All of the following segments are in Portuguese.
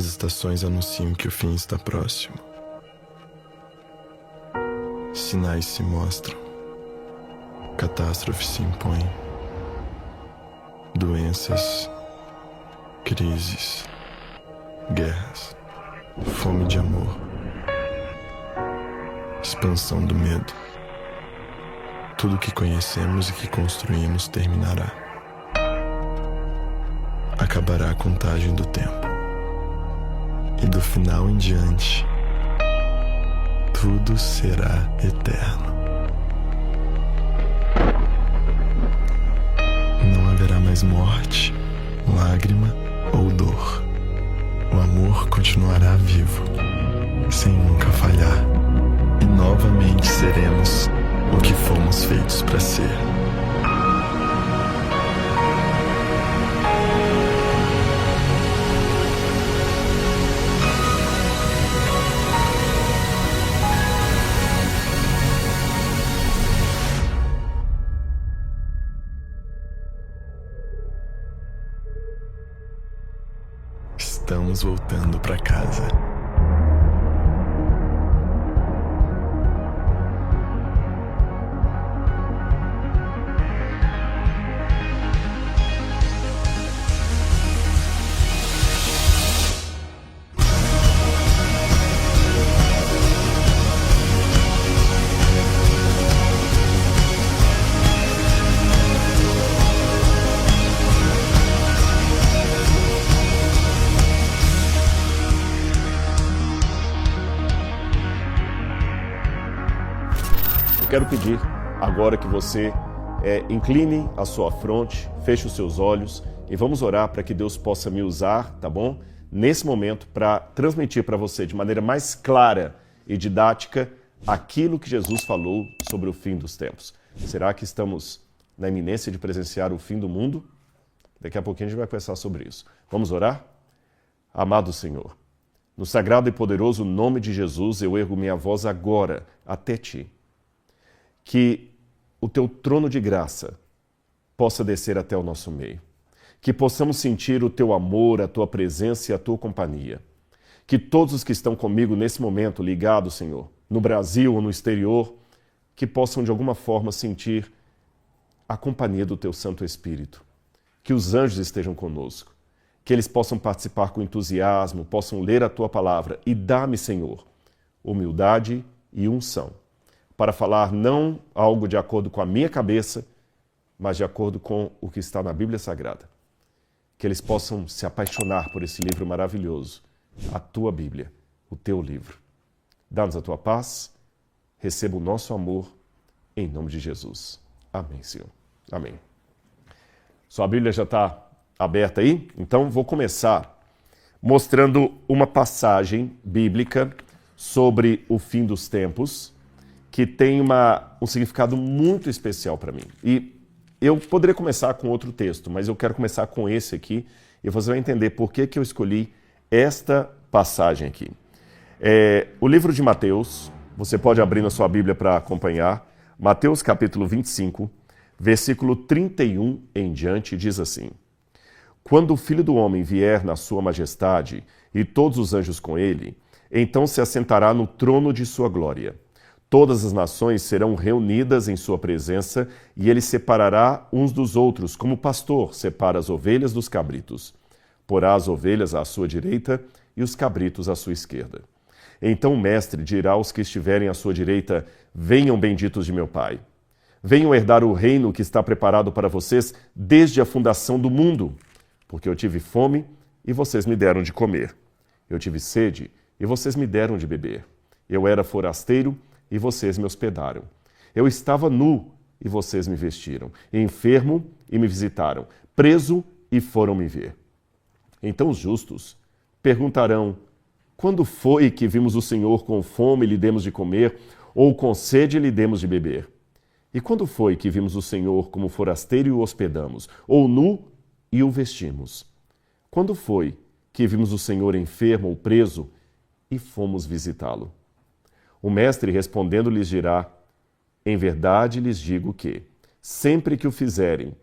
As estações anunciam que o fim está próximo. Sinais se mostram. Catástrofe se impõe. Doenças, crises, guerras, fome de amor, expansão do medo. Tudo que conhecemos e que construímos terminará. Acabará a contagem do tempo. E do final em diante, tudo será eterno. Não haverá mais morte, lágrima ou dor. O amor continuará vivo, sem nunca falhar. E novamente seremos o que fomos feitos para ser. Estamos voltando para casa. Quero pedir agora que você incline a sua fronte, feche os seus olhos e vamos orar para que Deus possa me usar, tá bom? Nesse momento para transmitir para você de maneira mais clara e didática aquilo que Jesus falou sobre o fim dos tempos. Será que estamos na iminência de presenciar o fim do mundo? Daqui a pouquinho a gente vai conversar sobre isso. Vamos orar? Amado Senhor, no sagrado e poderoso nome de Jesus eu ergo minha voz agora até Ti. Que o Teu trono de graça possa descer até o nosso meio. Que possamos sentir o Teu amor, a Tua presença e a Tua companhia. Que todos os que estão comigo nesse momento ligados, Senhor, no Brasil ou no exterior, que possam de alguma forma sentir a companhia do Teu Santo Espírito. Que os anjos estejam conosco. Que eles possam participar com entusiasmo, possam ler a Tua palavra. E dá-me, Senhor, humildade e unção, para falar não algo de acordo com a minha cabeça, mas de acordo com o que está na Bíblia Sagrada. Que eles possam se apaixonar por esse livro maravilhoso, a Tua Bíblia, o Teu livro. Dá-nos a Tua paz, receba o nosso amor, em nome de Jesus. Amém, Senhor. Amém. Sua Bíblia já está aberta aí? Então vou começar mostrando uma passagem bíblica sobre o fim dos tempos, que tem um significado muito especial para mim. E eu poderia começar com outro texto, mas eu quero começar com esse aqui, e você vai entender por que eu escolhi esta passagem aqui. O livro de Mateus, você pode abrir na sua Bíblia para acompanhar, Mateus capítulo 25, versículo 31 em diante, diz assim: Quando o Filho do Homem vier na sua majestade, e todos os anjos com ele, então se assentará no trono de sua glória. Todas as nações serão reunidas em sua presença e ele separará uns dos outros, como o pastor separa as ovelhas dos cabritos. Porá as ovelhas à sua direita e os cabritos à sua esquerda. Então o mestre dirá aos que estiverem à sua direita: Venham, benditos de meu Pai. Venham herdar o reino que está preparado para vocês desde a fundação do mundo. Porque eu tive fome e vocês me deram de comer. Eu tive sede e vocês me deram de beber. Eu era forasteiro e vocês me hospedaram. Eu estava nu e vocês me vestiram. Enfermo e me visitaram. Preso e foram me ver. Então os justos perguntarão: Quando foi que vimos o Senhor com fome e lhe demos de comer, ou com sede e lhe demos de beber? E quando foi que vimos o Senhor como forasteiro e o hospedamos, ou nu e o vestimos? Quando foi que vimos o Senhor enfermo ou preso e fomos visitá-lo? O mestre respondendo lhes dirá: Em verdade lhes digo que, sempre que o fizerem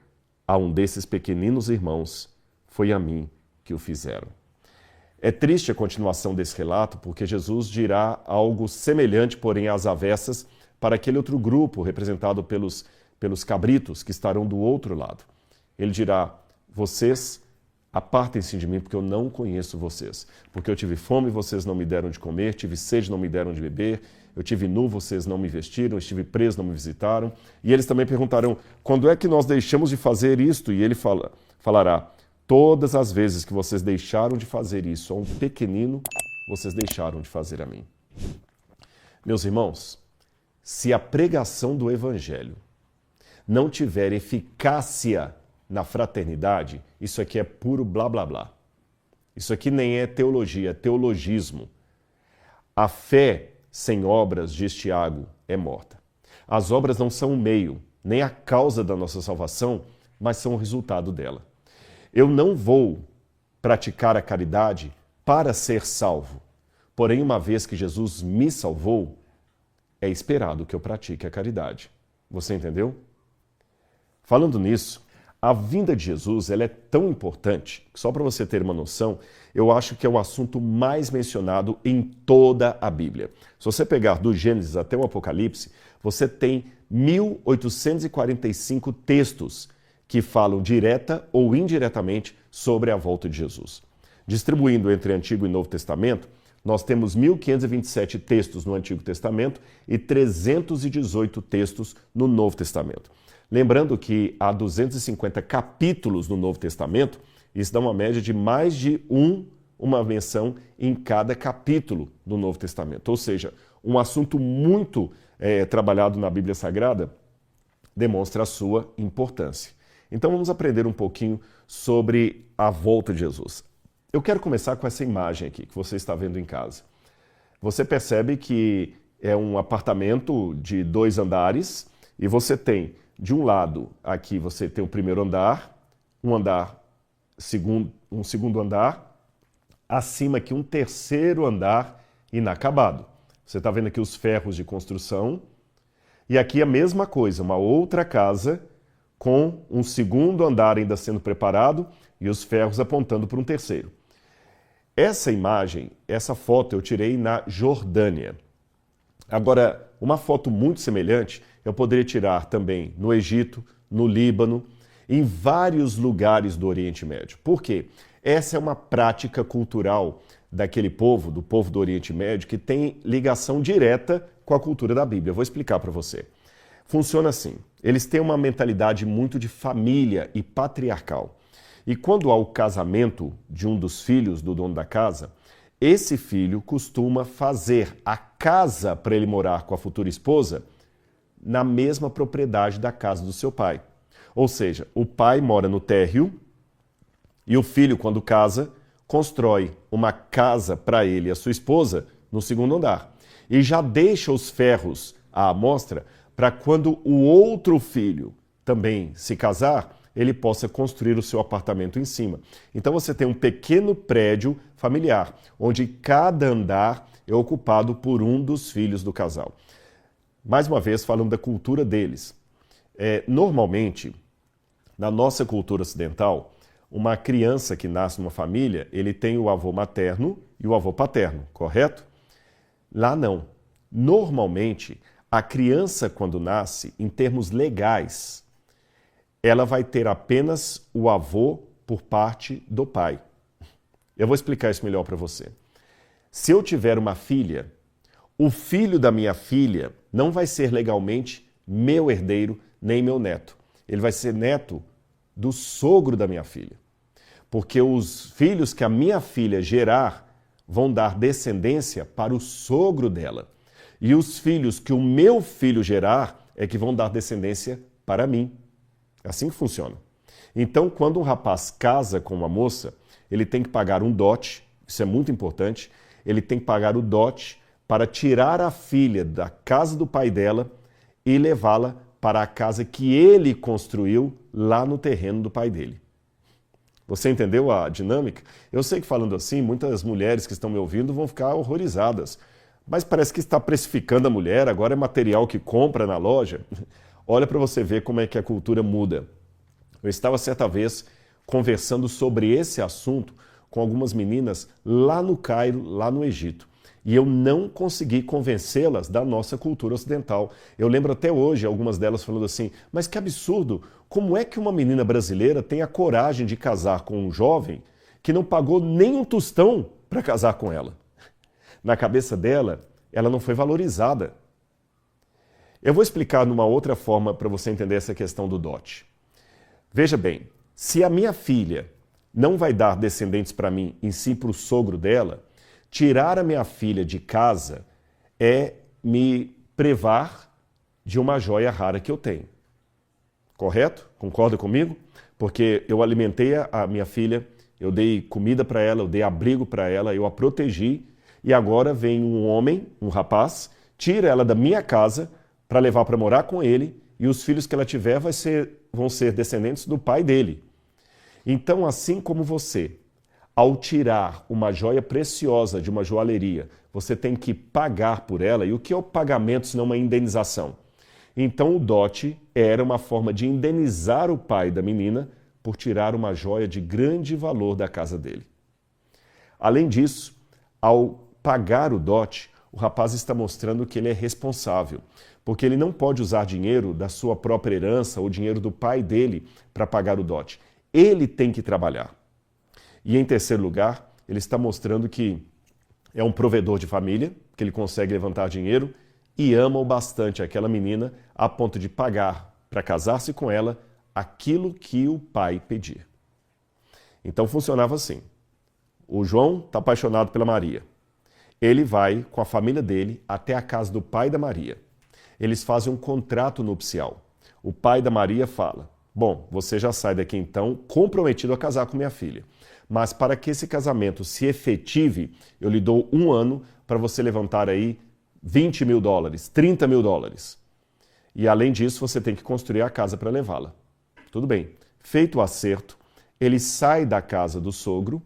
a um desses pequeninos irmãos, foi a mim que o fizeram. É triste a continuação desse relato, porque Jesus dirá algo semelhante, porém às avessas, para aquele outro grupo representado pelos cabritos que estarão do outro lado. Ele dirá: vocês apartem-se de mim, porque eu não conheço vocês. Porque eu tive fome, vocês não me deram de comer, tive sede, não me deram de beber, eu tive nu, vocês não me vestiram, estive preso, não me visitaram. E eles também perguntarão: quando é que nós deixamos de fazer isto? E ele falará: todas as vezes que vocês deixaram de fazer isso a um pequenino, vocês deixaram de fazer a mim. Meus irmãos, se a pregação do Evangelho não tiver eficácia na fraternidade, isso aqui é puro blá blá blá. Isso aqui nem é teologia, é teologismo. A fé sem obras, diz Tiago, é morta. As obras não são o meio, nem a causa da nossa salvação, mas são o resultado dela. Eu não vou praticar a caridade para ser salvo. Porém, uma vez que Jesus me salvou, é esperado que eu pratique a caridade. Você entendeu? Falando nisso, a vinda de Jesus ela é tão importante que, só para você ter uma noção, eu acho que é o assunto mais mencionado em toda a Bíblia. Se você pegar do Gênesis até o Apocalipse, você tem 1845 textos que falam direta ou indiretamente sobre a volta de Jesus. Distribuindo entre Antigo e Novo Testamento, nós temos 1.527 textos no Antigo Testamento e 318 textos no Novo Testamento. Lembrando que há 250 capítulos no Novo Testamento, isso dá uma média de mais de uma menção em cada capítulo do Novo Testamento. Ou seja, um assunto muito trabalhado na Bíblia Sagrada demonstra a sua importância. Então vamos aprender um pouquinho sobre a volta de Jesus. Eu quero começar com essa imagem aqui que você está vendo em casa. Você percebe que é um apartamento de 2 andares e você tem, de um lado, aqui você tem o primeiro andar, um segundo andar, acima aqui um terceiro andar inacabado. Você está vendo aqui os ferros de construção e aqui a mesma coisa, uma outra casa com um segundo andar ainda sendo preparado e os ferros apontando para um terceiro. Essa imagem, essa foto eu tirei na Jordânia. Agora, uma foto muito semelhante eu poderia tirar também no Egito, no Líbano, em vários lugares do Oriente Médio. Por quê? Essa é uma prática cultural daquele povo, do povo do Oriente Médio, que tem ligação direta com a cultura da Bíblia. Eu vou explicar para você. Funciona assim, eles têm uma mentalidade muito de família e patriarcal. E quando há o casamento de um dos filhos do dono da casa, esse filho costuma fazer a casa para ele morar com a futura esposa na mesma propriedade da casa do seu pai. Ou seja, o pai mora no térreo e o filho, quando casa, constrói uma casa para ele e a sua esposa no segundo andar. E já deixa os ferros à amostra para quando o outro filho também se casar, ele possa construir o seu apartamento em cima. Então você tem um pequeno prédio familiar, onde cada andar é ocupado por um dos filhos do casal. Mais uma vez, falando da cultura deles. Normalmente, na nossa cultura ocidental, uma criança que nasce numa família, ele tem o avô materno e o avô paterno, correto? Lá não. Normalmente, a criança, quando nasce, em termos legais, ela vai ter apenas o avô por parte do pai. Eu vou explicar isso melhor para você. Se eu tiver uma filha, o filho da minha filha não vai ser legalmente meu herdeiro nem meu neto. Ele vai ser neto do sogro da minha filha. Porque os filhos que a minha filha gerar vão dar descendência para o sogro dela. E os filhos que o meu filho gerar é que vão dar descendência para mim. É assim que funciona. Então, quando um rapaz casa com uma moça, ele tem que pagar um dote, isso é muito importante, ele tem que pagar o dote para tirar a filha da casa do pai dela e levá-la para a casa que ele construiu lá no terreno do pai dele. Você entendeu a dinâmica? Eu sei que falando assim, muitas mulheres que estão me ouvindo vão ficar horrorizadas. Mas parece que está precificando a mulher, agora é material que compra na loja. Olha para você ver como é que a cultura muda. Eu estava certa vez conversando sobre esse assunto com algumas meninas lá no Cairo, lá no Egito. E eu não consegui convencê-las da nossa cultura ocidental. Eu lembro até hoje algumas delas falando assim, mas que absurdo, como é que uma menina brasileira tem a coragem de casar com um jovem que não pagou nem um tostão para casar com ela? Na cabeça dela, ela não foi valorizada. Eu vou explicar numa outra forma para você entender essa questão do dote. Veja bem, se a minha filha não vai dar descendentes para mim, em si para o sogro dela, tirar a minha filha de casa é me privar de uma joia rara que eu tenho. Correto? Concorda comigo? Porque eu alimentei a minha filha, eu dei comida para ela, eu dei abrigo para ela, eu a protegi, e agora vem um homem, um rapaz, tira ela da minha casa para levar para morar com ele, e os filhos que ela tiver vão ser descendentes do pai dele. Então, assim como você, ao tirar uma joia preciosa de uma joalheria, você tem que pagar por ela. E o que é o pagamento se não uma indenização? Então o dote era uma forma de indenizar o pai da menina por tirar uma joia de grande valor da casa dele. Além disso, ao pagar o dote, o rapaz está mostrando que ele é responsável, porque ele não pode usar dinheiro da sua própria herança ou dinheiro do pai dele para pagar o dote. Ele tem que trabalhar. E em terceiro lugar, ele está mostrando que é um provedor de família, que ele consegue levantar dinheiro e ama o bastante aquela menina a ponto de pagar para casar-se com ela aquilo que o pai pedir. Então funcionava assim. O João está apaixonado pela Maria. Ele vai com a família dele até a casa do pai da Maria. Eles fazem um contrato nupcial. O pai da Maria fala, bom, você já sai daqui então comprometido a casar com minha filha. Mas para que esse casamento se efetive, eu lhe dou 1 ano para você levantar aí $20 mil, $30 mil. E além disso, você tem que construir a casa para levá-la. Tudo bem. Feito o acerto, ele sai da casa do sogro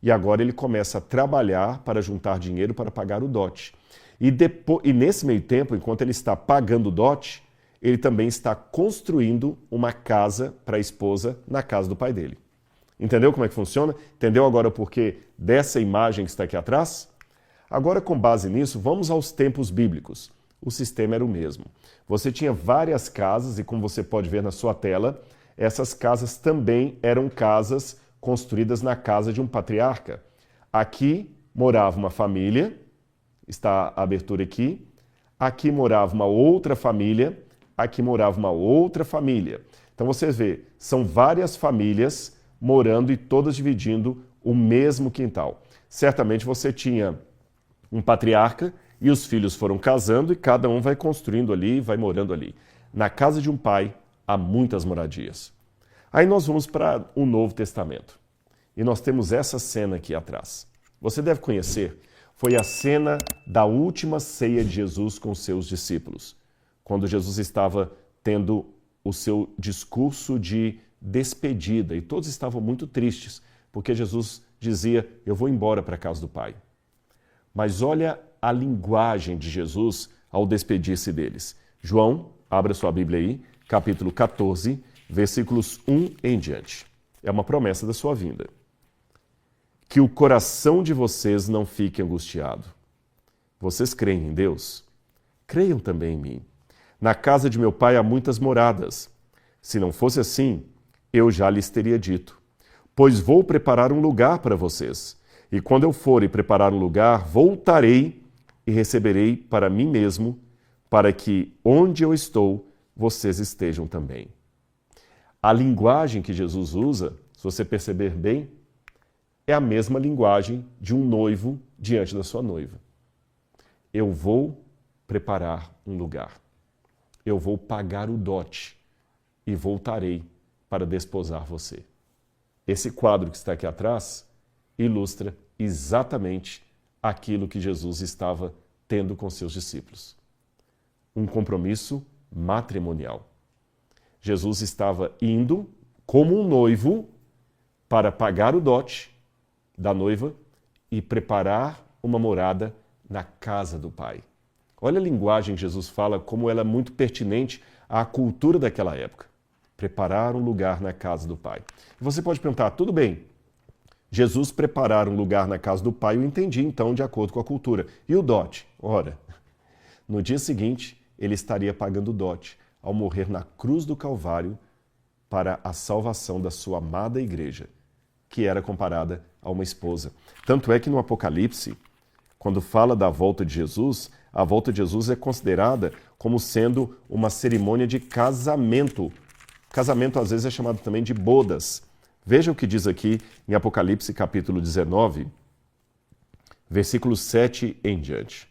e agora ele começa a trabalhar para juntar dinheiro para pagar o dote. E nesse meio tempo, enquanto ele está pagando o dote, ele também está construindo uma casa para a esposa na casa do pai dele. Entendeu como é que funciona? Entendeu agora o porquê dessa imagem que está aqui atrás? Agora, com base nisso, vamos aos tempos bíblicos. O sistema era o mesmo. Você tinha várias casas e, como você pode ver na sua tela, essas casas também eram casas construídas na casa de um patriarca. Aqui morava uma família, está a abertura aqui. Aqui morava uma outra família, aqui morava uma outra família. Então, você vê, são várias famílias morando e todas dividindo o mesmo quintal. Certamente você tinha um patriarca e os filhos foram casando e cada um vai construindo ali, vai morando ali. Na casa de um pai há muitas moradias. Aí nós vamos para o Novo Testamento. E nós temos essa cena aqui atrás. Você deve conhecer, foi a cena da última ceia de Jesus com seus discípulos, quando Jesus estava tendo o seu discurso de despedida, e todos estavam muito tristes, porque Jesus dizia, eu vou embora para a casa do Pai. Mas olha a linguagem de Jesus ao despedir-se deles. João, abra sua Bíblia aí, capítulo 14, versículos 1 em diante. É uma promessa da sua vinda. Que o coração de vocês não fique angustiado. Vocês creem em Deus? Creiam também em mim. Na casa de meu Pai há muitas moradas. Se não fosse assim, eu já lhes teria dito, pois vou preparar um lugar para vocês. E quando eu for e preparar um lugar, voltarei e receberei para mim mesmo, para que onde eu estou, vocês estejam também. A linguagem que Jesus usa, se você perceber bem, é a mesma linguagem de um noivo diante da sua noiva. Eu vou preparar um lugar. Eu vou pagar o dote e voltarei para desposar você. Esse quadro que está aqui atrás ilustra exatamente aquilo que Jesus estava tendo com seus discípulos. Um compromisso matrimonial. Jesus estava indo como um noivo para pagar o dote da noiva e preparar uma morada na casa do Pai. Olha a linguagem que Jesus fala, como ela é muito pertinente à cultura daquela época. Preparar um lugar na casa do Pai. Você pode perguntar, tudo bem, Jesus preparar um lugar na casa do Pai, eu entendi então de acordo com a cultura. E o dote? Ora, no dia seguinte ele estaria pagando o dote ao morrer na cruz do Calvário para a salvação da sua amada igreja, que era comparada a uma esposa. Tanto é que no Apocalipse, quando fala da volta de Jesus, a volta de Jesus é considerada como sendo uma cerimônia de casamento. Casamento às vezes é chamado também de bodas. Veja o que diz aqui em Apocalipse capítulo 19, versículo 7 em diante.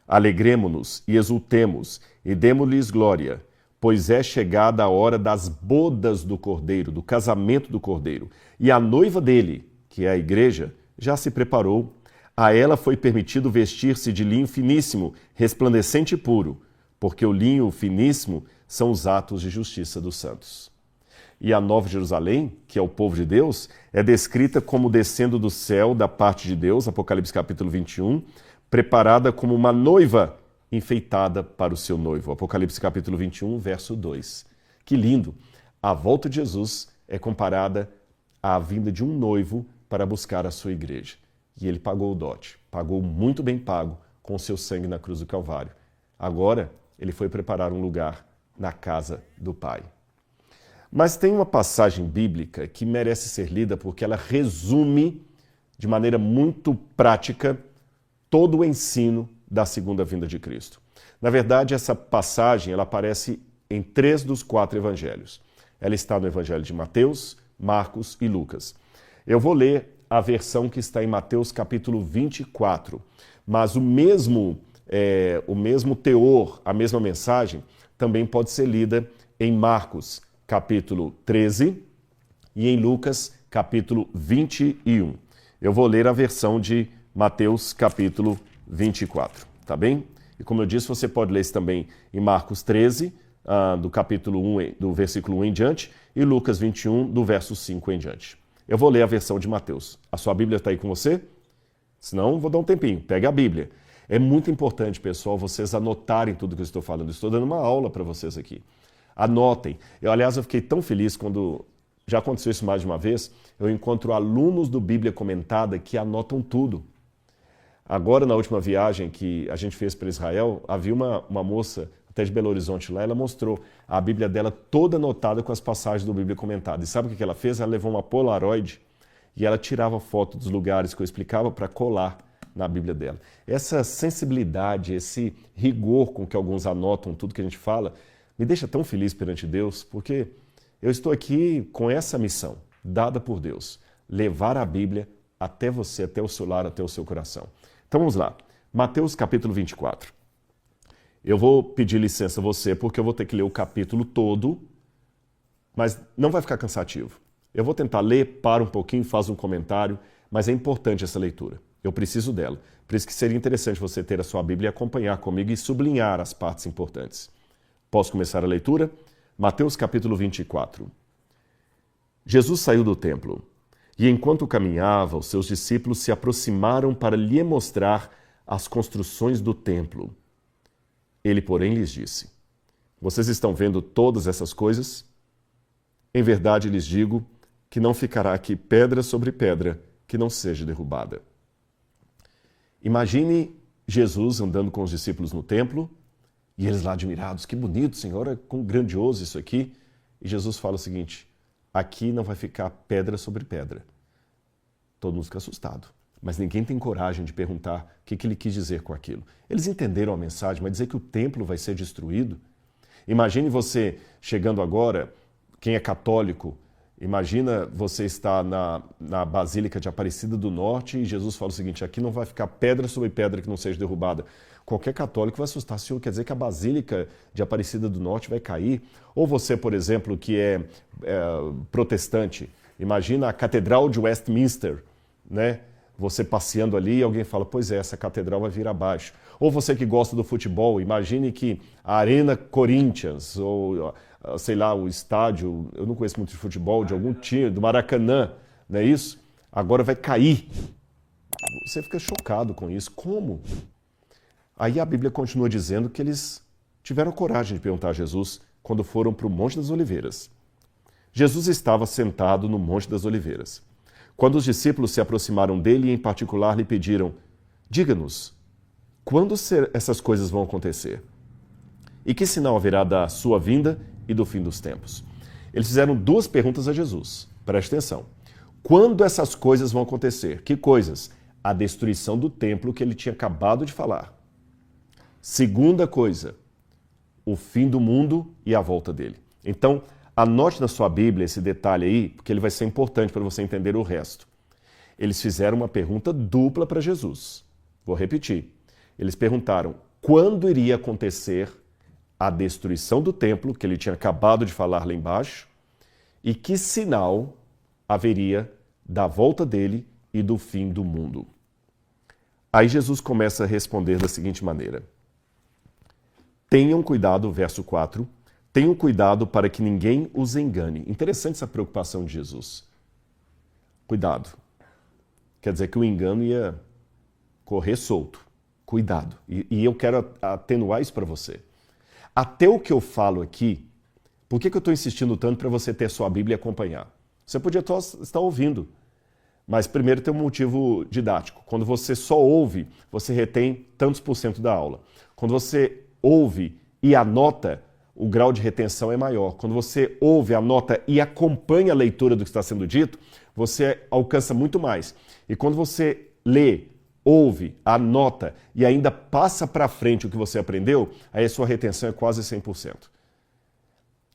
Alegremo-nos e exultemos e demo-lhes glória, pois é chegada a hora das bodas do Cordeiro, do casamento do Cordeiro. E a noiva dele, que é a igreja, já se preparou. A ela foi permitido vestir-se de linho finíssimo, resplandecente e puro, porque o linho finíssimo são os atos de justiça dos santos. E a Nova Jerusalém, que é o povo de Deus, é descrita como descendo do céu da parte de Deus, Apocalipse capítulo 21, preparada como uma noiva enfeitada para o seu noivo. Apocalipse capítulo 21, verso 2. Que lindo! A volta de Jesus é comparada à vinda de um noivo para buscar a sua igreja. E ele pagou o dote, pagou muito bem pago com o seu sangue na cruz do Calvário. Agora, ele foi preparar um lugar na casa do Pai. Mas tem uma passagem bíblica que merece ser lida porque ela resume de maneira muito prática todo o ensino da segunda vinda de Cristo. Na verdade, essa passagem ela aparece em 3 dos 4 evangelhos. Ela está no evangelho de Mateus, Marcos e Lucas. Eu vou ler a versão que está em Mateus capítulo 24, mas o mesmo teor, a mesma mensagem, também pode ser lida em Marcos capítulo 13 e em Lucas capítulo 21. Eu vou ler a versão de Mateus capítulo 24, tá bem? E como eu disse, você pode ler isso também em Marcos 13, do capítulo 1, do versículo 1 em diante, e Lucas 21, do verso 5 em diante. Eu vou ler a versão de Mateus. A sua Bíblia está aí com você? Senão, vou dar um tempinho. Pegue a Bíblia. É muito importante, pessoal, vocês anotarem tudo que eu estou falando. Estou dando uma aula para vocês aqui. Anotem. Aliás, eu fiquei tão feliz quando, já aconteceu isso mais de uma vez, eu encontro alunos do Bíblia Comentada que anotam tudo. Agora, na última viagem que a gente fez para Israel, havia uma moça, até de Belo Horizonte lá, ela mostrou a Bíblia dela toda anotada com as passagens do Bíblia Comentada. E sabe o que ela fez? Ela levou uma Polaroid e ela tirava foto dos lugares que eu explicava para colar na Bíblia dela. Essa sensibilidade, esse rigor com que alguns anotam tudo que a gente fala, me deixa tão feliz perante Deus, porque eu estou aqui com essa missão, dada por Deus, levar a Bíblia até você, até o seu lar, até o seu coração. Então vamos lá, Mateus capítulo 24. Eu vou pedir licença a você, porque eu vou ter que ler o capítulo todo, mas não vai ficar cansativo. Eu vou tentar ler, para um pouquinho, faz um comentário, mas é importante essa leitura. Eu preciso dela. Por isso que seria interessante você ter a sua Bíblia e acompanhar comigo e sublinhar as partes importantes. Posso começar a leitura? Mateus capítulo 24. Jesus saiu do templo, e enquanto caminhava, os seus discípulos se aproximaram para lhe mostrar as construções do templo. Ele, porém, lhes disse: Vocês estão vendo todas essas coisas? Em verdade lhes digo que não ficará aqui pedra sobre pedra que não seja derrubada. Imagine Jesus andando com os discípulos no templo, e eles lá admirados: que bonito, Senhor, é como grandioso isso aqui. E Jesus fala o seguinte: aqui não vai ficar pedra sobre pedra. Todo mundo fica assustado, mas ninguém tem coragem de perguntar o que ele quis dizer com aquilo. Eles entenderam a mensagem, mas dizer que o templo vai ser destruído? Imagine você chegando agora, quem é católico, imagina você estar na Basílica de Aparecida do Norte e Jesus fala o seguinte: aqui não vai ficar pedra sobre pedra que não seja derrubada. Qualquer católico vai assustar: Senhor, quer dizer que a Basílica de Aparecida do Norte vai cair? Ou você, por exemplo, que é protestante, imagina a Catedral de Westminster, né? Você passeando ali e alguém fala: pois é, essa catedral vai vir abaixo. Ou você que gosta do futebol, imagine que a Arena Corinthians, ou sei lá, o estádio, eu não conheço muito de futebol, de algum time, do Maracanã, não é isso? Agora vai cair. Você fica chocado com isso. Como? Aí a Bíblia continua dizendo que eles tiveram coragem de perguntar a Jesus quando foram para o Monte das Oliveiras. Jesus estava sentado no Monte das Oliveiras. Quando os discípulos se aproximaram dele e, em particular, lhe pediram: diga-nos, quando essas coisas vão acontecer? E que sinal haverá da sua vinda e do fim dos tempos? Eles fizeram duas perguntas a Jesus. Preste atenção. Quando essas coisas vão acontecer? Que coisas? A destruição do templo que ele tinha acabado de falar. Segunda coisa, o fim do mundo e a volta dele. Então, anote na sua Bíblia esse detalhe aí, porque ele vai ser importante para você entender o resto. Eles fizeram uma pergunta dupla para Jesus. Vou repetir. Eles perguntaram quando iria acontecer a destruição do templo, que ele tinha acabado de falar lá embaixo, e que sinal haveria da volta dele e do fim do mundo. Aí Jesus começa a responder da seguinte maneira. Tenham cuidado, verso 4, tenham cuidado para que ninguém os engane. Interessante essa preocupação de Jesus. Cuidado. Quer dizer que o engano ia correr solto. Cuidado. E eu quero atenuar isso para você. Até o que eu falo aqui, por que eu estou insistindo tanto para você ter sua Bíblia e acompanhar? Você podia estar ouvindo, mas primeiro tem um motivo didático. Quando você só ouve, você retém tantos por cento da aula. Quando você ouve e anota, o grau de retenção é maior. Quando você ouve, anota e acompanha a leitura do que está sendo dito, você alcança muito mais. E quando você lê, ouve, anota e ainda passa para frente o que você aprendeu, aí a sua retenção é quase 100%.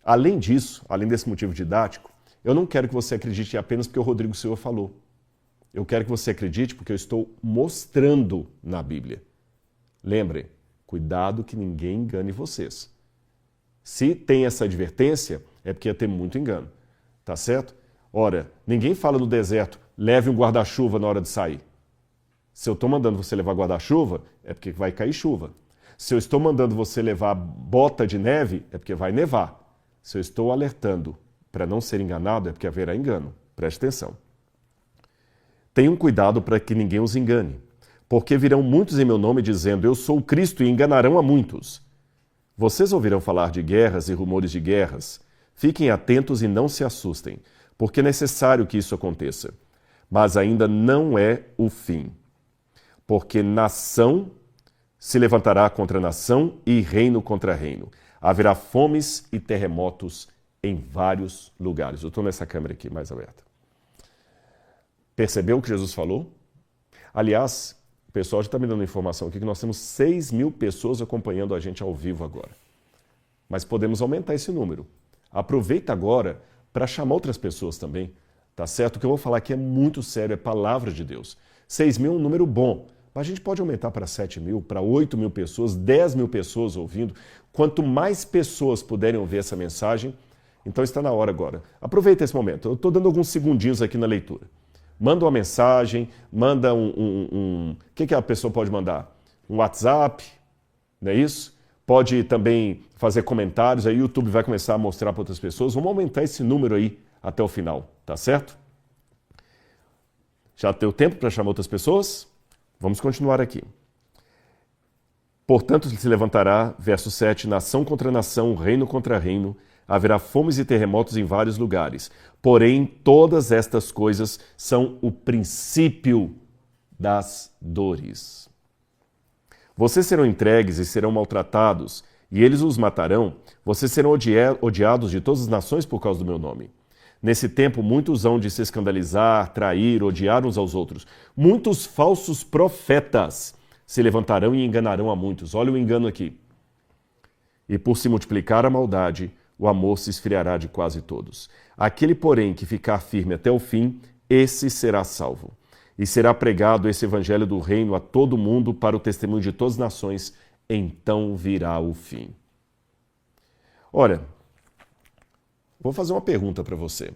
Além disso, além desse motivo didático, eu não quero que você acredite apenas porque o Rodrigo Silva falou. Eu quero que você acredite porque eu estou mostrando na Bíblia. Lembrem, cuidado que ninguém engane vocês. Se tem essa advertência, é porque ia ter muito engano. Tá certo? Ora, ninguém fala no deserto, leve um guarda-chuva na hora de sair. Se eu estou mandando você levar guarda-chuva, é porque vai cair chuva. Se eu estou mandando você levar bota de neve, é porque vai nevar. Se eu estou alertando para não ser enganado, é porque haverá engano. Preste atenção. Tenham cuidado para que ninguém os engane, porque virão muitos em meu nome dizendo, eu sou o Cristo, e enganarão a muitos. Vocês ouvirão falar de guerras e rumores de guerras. Fiquem atentos e não se assustem, porque é necessário que isso aconteça. Mas ainda não é o fim. Porque nação se levantará contra nação e reino contra reino. Haverá fomes e terremotos em vários lugares. Eu estou nessa câmera aqui mais aberta. Percebeu o que Jesus falou? Aliás, o pessoal já está me dando informação aqui que nós temos 6.000 pessoas acompanhando a gente ao vivo agora. Mas podemos aumentar esse número. Aproveita agora para chamar outras pessoas também. Tá certo? O que eu vou falar aqui é muito sério, é palavra de Deus. 6.000 é um número bom, mas a gente pode aumentar para 7.000, para 8.000 pessoas, 10.000 pessoas ouvindo. Quanto mais pessoas puderem ouvir essa mensagem, então está na hora agora. Aproveita esse momento. Eu estou dando alguns segundinhos aqui na leitura. Manda uma mensagem, manda O que a pessoa pode mandar? Um WhatsApp, não é isso? Pode também fazer comentários, aí o YouTube vai começar a mostrar para outras pessoas. Vamos aumentar esse número aí até o final, tá certo? Já deu tempo para chamar outras pessoas? Vamos continuar aqui. Portanto, se levantará, verso 7, nação contra nação, reino contra reino, haverá fomes e terremotos em vários lugares. Porém, todas estas coisas são o princípio das dores. Vocês serão entregues e serão maltratados, e eles os matarão. Vocês serão odiados de todas as nações por causa do meu nome. Nesse tempo, muitos hão de se escandalizar, trair, odiar uns aos outros. Muitos falsos profetas se levantarão e enganarão a muitos. Olha o engano aqui. E por se multiplicar a maldade, o amor se esfriará de quase todos. Aquele, porém, que ficar firme até o fim, esse será salvo. E será pregado esse evangelho do reino a todo mundo para o testemunho de todas as nações, então virá o fim. Ora, vou fazer uma pergunta para você.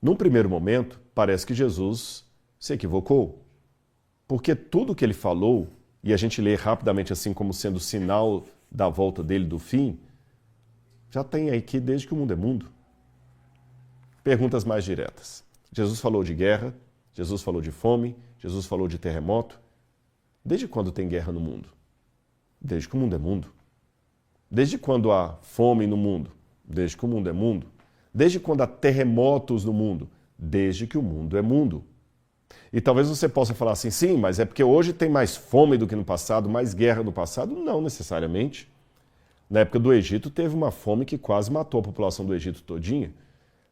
Num primeiro momento, parece que Jesus se equivocou. Porque tudo que ele falou, e a gente lê rapidamente assim como sendo sinal da volta dele do fim, já tem aqui desde que o mundo é mundo. Perguntas mais diretas. Jesus falou de guerra, Jesus falou de fome, Jesus falou de terremoto. Desde quando tem guerra no mundo? Desde que o mundo é mundo. Desde quando há fome no mundo? Desde que o mundo é mundo. Desde quando há terremotos no mundo? desde que o mundo é mundo. E talvez você possa falar assim, sim, mas é porque hoje tem mais fome do que no passado, mais guerra no passado? Não necessariamente. Na época do Egito teve uma fome que quase matou a população do Egito todinha.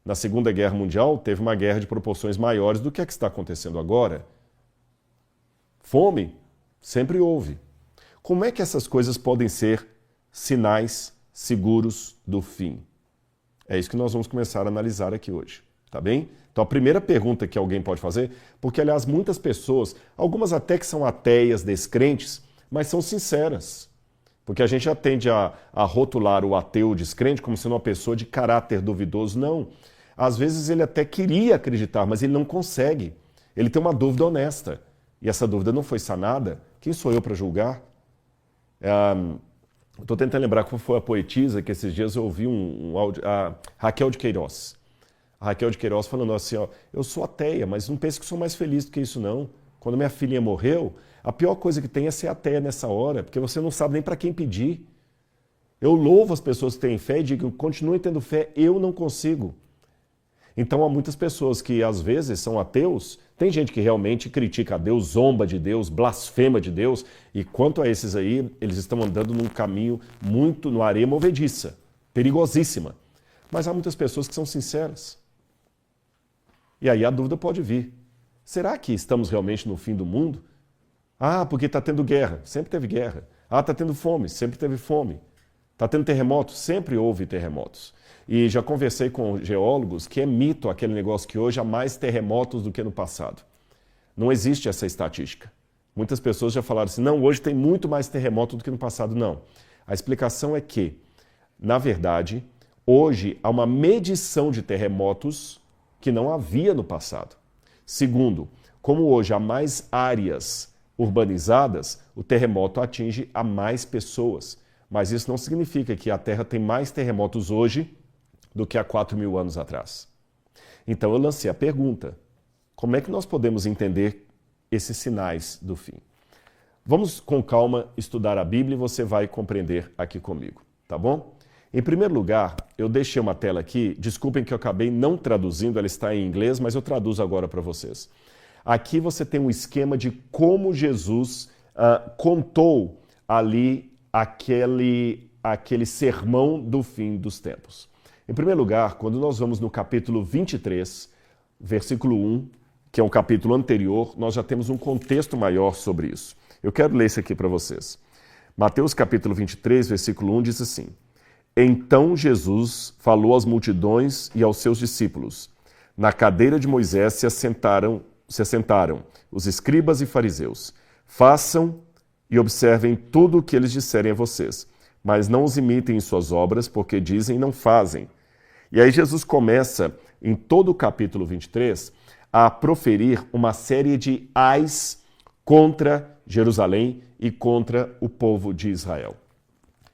Na Segunda Guerra Mundial teve uma guerra de proporções maiores do que a que está acontecendo agora. Fome sempre houve. Como é que essas coisas podem ser sinais seguros do fim? É isso que nós vamos começar a analisar aqui hoje, tá bem? Então a primeira pergunta que alguém pode fazer, porque aliás muitas pessoas, algumas até que são ateias, descrentes, mas são sinceras. Porque a gente já tende a rotular o ateu descrente como sendo uma pessoa de caráter duvidoso. Não. Às vezes ele até queria acreditar, mas ele não consegue. Ele tem uma dúvida honesta. E essa dúvida não foi sanada. Quem sou eu para julgar? Estou tentando lembrar qual foi a poetisa que esses dias eu ouvi um áudio, a Raquel de Queiroz. A Raquel de Queiroz falando assim, ó, eu sou ateia, mas não pense que sou mais feliz do que isso não. Quando minha filhinha morreu, a pior coisa que tem é ser ateia nessa hora, porque você não sabe nem para quem pedir. Eu louvo as pessoas que têm fé e digo, continuem tendo fé, eu não consigo. Então há muitas pessoas que às vezes são ateus, tem gente que realmente critica a Deus, zomba de Deus, blasfema de Deus, e quanto a esses aí, eles estão andando num caminho muito, numa areia movediça, perigosíssima. Mas há muitas pessoas que são sinceras. E aí a dúvida pode vir. Será que estamos realmente no fim do mundo? Ah, porque está tendo guerra. Sempre teve guerra. Ah, está tendo fome. Sempre teve fome. Está tendo terremotos. Sempre houve terremotos. E já conversei com geólogos que é mito aquele negócio que hoje há mais terremotos do que no passado. Não existe essa estatística. Muitas pessoas já falaram assim, não, hoje tem muito mais terremoto do que no passado. Não. A explicação é que, na verdade, hoje há uma medição de terremotos que não havia no passado. Segundo, como hoje há mais áreas urbanizadas, o terremoto atinge a mais pessoas. Mas isso não significa que a Terra tem mais terremotos hoje do que há 4.000 anos atrás. Então eu lancei a pergunta, como é que nós podemos entender esses sinais do fim? Vamos com calma estudar a Bíblia e você vai compreender aqui comigo, tá bom? Em primeiro lugar, eu deixei uma tela aqui, desculpem que eu acabei não traduzindo, ela está em inglês, mas eu traduzo agora para vocês. Aqui você tem um esquema de como Jesus contou ali aquele sermão do fim dos tempos. Em primeiro lugar, quando nós vamos no capítulo 23, versículo 1, que é um capítulo anterior, nós já temos um contexto maior sobre isso. Eu quero ler isso aqui para vocês. Mateus capítulo 23, versículo 1 diz assim: Então Jesus falou às multidões e aos seus discípulos. Na cadeira de Moisés se assentaram os escribas e fariseus. Façam e observem tudo o que eles disserem a vocês, mas não os imitem em suas obras, porque dizem e não fazem. E aí Jesus começa, em todo o capítulo 23, a proferir uma série de ais contra Jerusalém e contra o povo de Israel.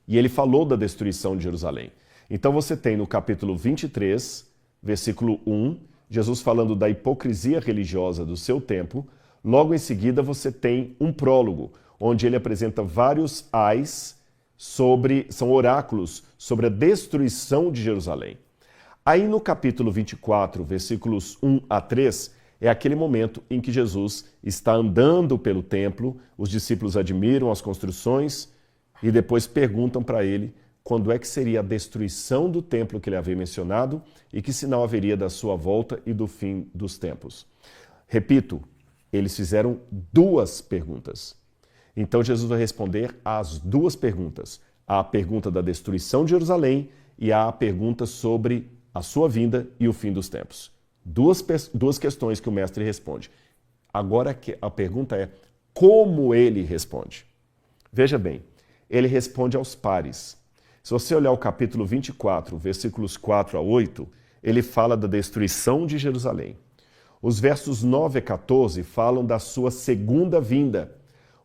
E ele falou da destruição de Jerusalém. Então você tem no capítulo 23, versículo 1, Jesus falando da hipocrisia religiosa do seu tempo. Logo em seguida você tem um prólogo, onde ele apresenta vários ais são oráculos sobre a destruição de Jerusalém. Aí no capítulo 24, versículos 1 a 3, é aquele momento em que Jesus está andando pelo templo, os discípulos admiram as construções e depois perguntam para ele quando é que seria a destruição do templo que ele havia mencionado e que sinal haveria da sua volta e do fim dos tempos. Repito, eles fizeram duas perguntas. Então Jesus vai responder às duas perguntas. A pergunta da destruição de Jerusalém e a pergunta sobre a sua vinda e o fim dos tempos. Duas questões que o mestre responde. Agora a pergunta é como ele responde. Veja bem, ele responde aos pares. Se você olhar o capítulo 24, versículos 4 a 8, ele fala da destruição de Jerusalém. Os versos 9 a 14 falam da sua segunda vinda.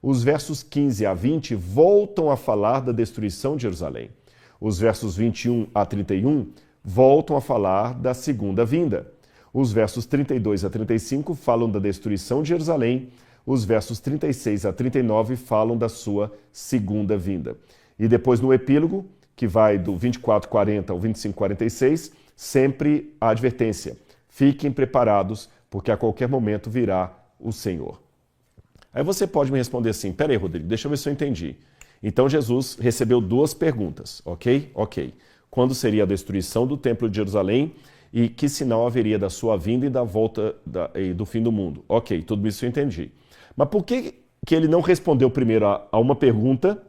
Os versos 15 a 20 voltam a falar da destruição de Jerusalém. Os versos 21 a 31 voltam a falar da segunda vinda. Os versos 32 a 35 falam da destruição de Jerusalém. Os versos 36 a 39 falam da sua segunda vinda. E depois no epílogo, que vai do 24:40 ao 25:46, sempre a advertência. Fiquem preparados, porque a qualquer momento virá o Senhor. Aí você pode me responder assim, peraí, Rodrigo, deixa eu ver se eu entendi. Então Jesus recebeu duas perguntas, ok? Ok. Quando seria a destruição do Templo de Jerusalém e que sinal haveria da sua vinda e da volta e do fim do mundo? Ok, tudo isso eu entendi. Mas por que ele não respondeu primeiro a uma pergunta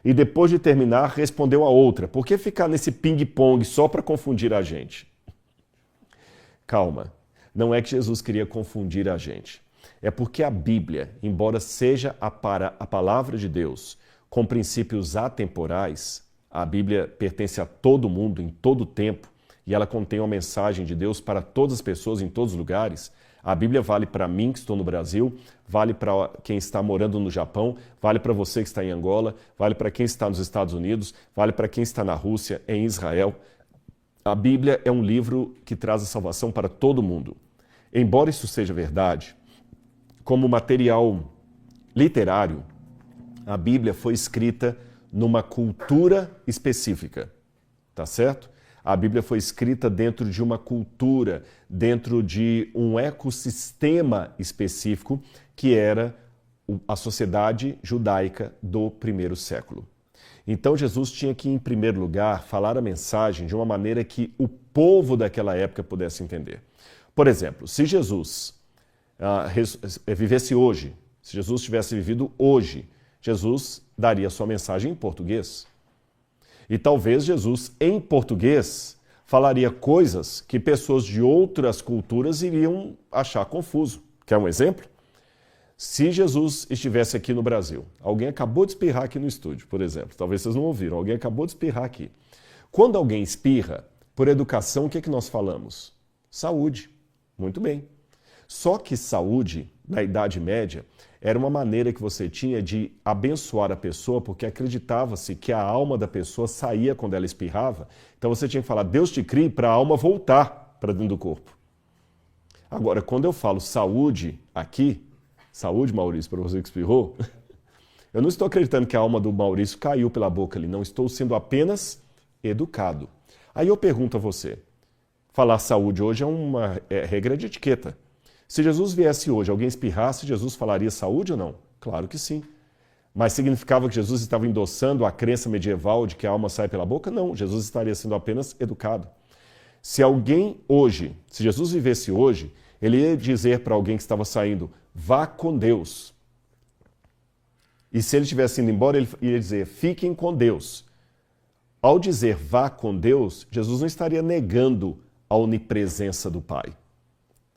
e depois de terminar respondeu a outra? Por que ficar nesse ping-pong só para confundir a gente? Calma, não é que Jesus queria confundir a gente. É porque a Bíblia, embora seja a palavra de Deus com princípios atemporais, a Bíblia pertence a todo mundo, em todo tempo, e ela contém uma mensagem de Deus para todas as pessoas, em todos os lugares. A Bíblia vale para mim, que estou no Brasil, vale para quem está morando no Japão, vale para você que está em Angola, vale para quem está nos Estados Unidos, vale para quem está na Rússia, em Israel. A Bíblia é um livro que traz a salvação para todo mundo. Embora isso seja verdade, como material literário, a Bíblia foi escrita numa cultura específica, tá certo? A Bíblia foi escrita dentro de uma cultura, dentro de um ecossistema específico, que era a sociedade judaica do primeiro século. Então Jesus tinha que, em primeiro lugar, falar a mensagem de uma maneira que o povo daquela época pudesse entender. Por exemplo, se Jesus vivesse hoje, se Jesus tivesse vivido hoje, Jesus daria a sua mensagem em português. E talvez Jesus, em português, falaria coisas que pessoas de outras culturas iriam achar confuso. Quer um exemplo? Se Jesus estivesse aqui no Brasil, alguém acabou de espirrar aqui no estúdio, por exemplo, talvez vocês não ouviram, alguém acabou de espirrar aqui. Quando alguém espirra, por educação, o que é que nós falamos? Saúde. Muito bem. Só que saúde, na Idade Média, era uma maneira que você tinha de abençoar a pessoa, porque acreditava-se que a alma da pessoa saía quando ela espirrava. Então você tinha que falar, Deus te crie para a alma voltar para dentro do corpo. Agora, quando eu falo saúde aqui, saúde, Maurício, para você que espirrou, eu não estou acreditando que a alma do Maurício caiu pela boca ali, não, estou sendo apenas educado. Aí eu pergunto a você, falar saúde hoje é uma regra de etiqueta. Se Jesus viesse hoje, alguém espirrasse, Jesus falaria saúde ou não? Claro que sim. Mas significava que Jesus estava endossando a crença medieval de que a alma sai pela boca? Não, Jesus estaria sendo apenas educado. Se alguém hoje, se Jesus vivesse hoje, ele ia dizer para alguém que estava saindo, vá com Deus. E se ele estivesse indo embora, ele ia dizer, fiquem com Deus. Ao dizer vá com Deus, Jesus não estaria negando a onipresença do Pai.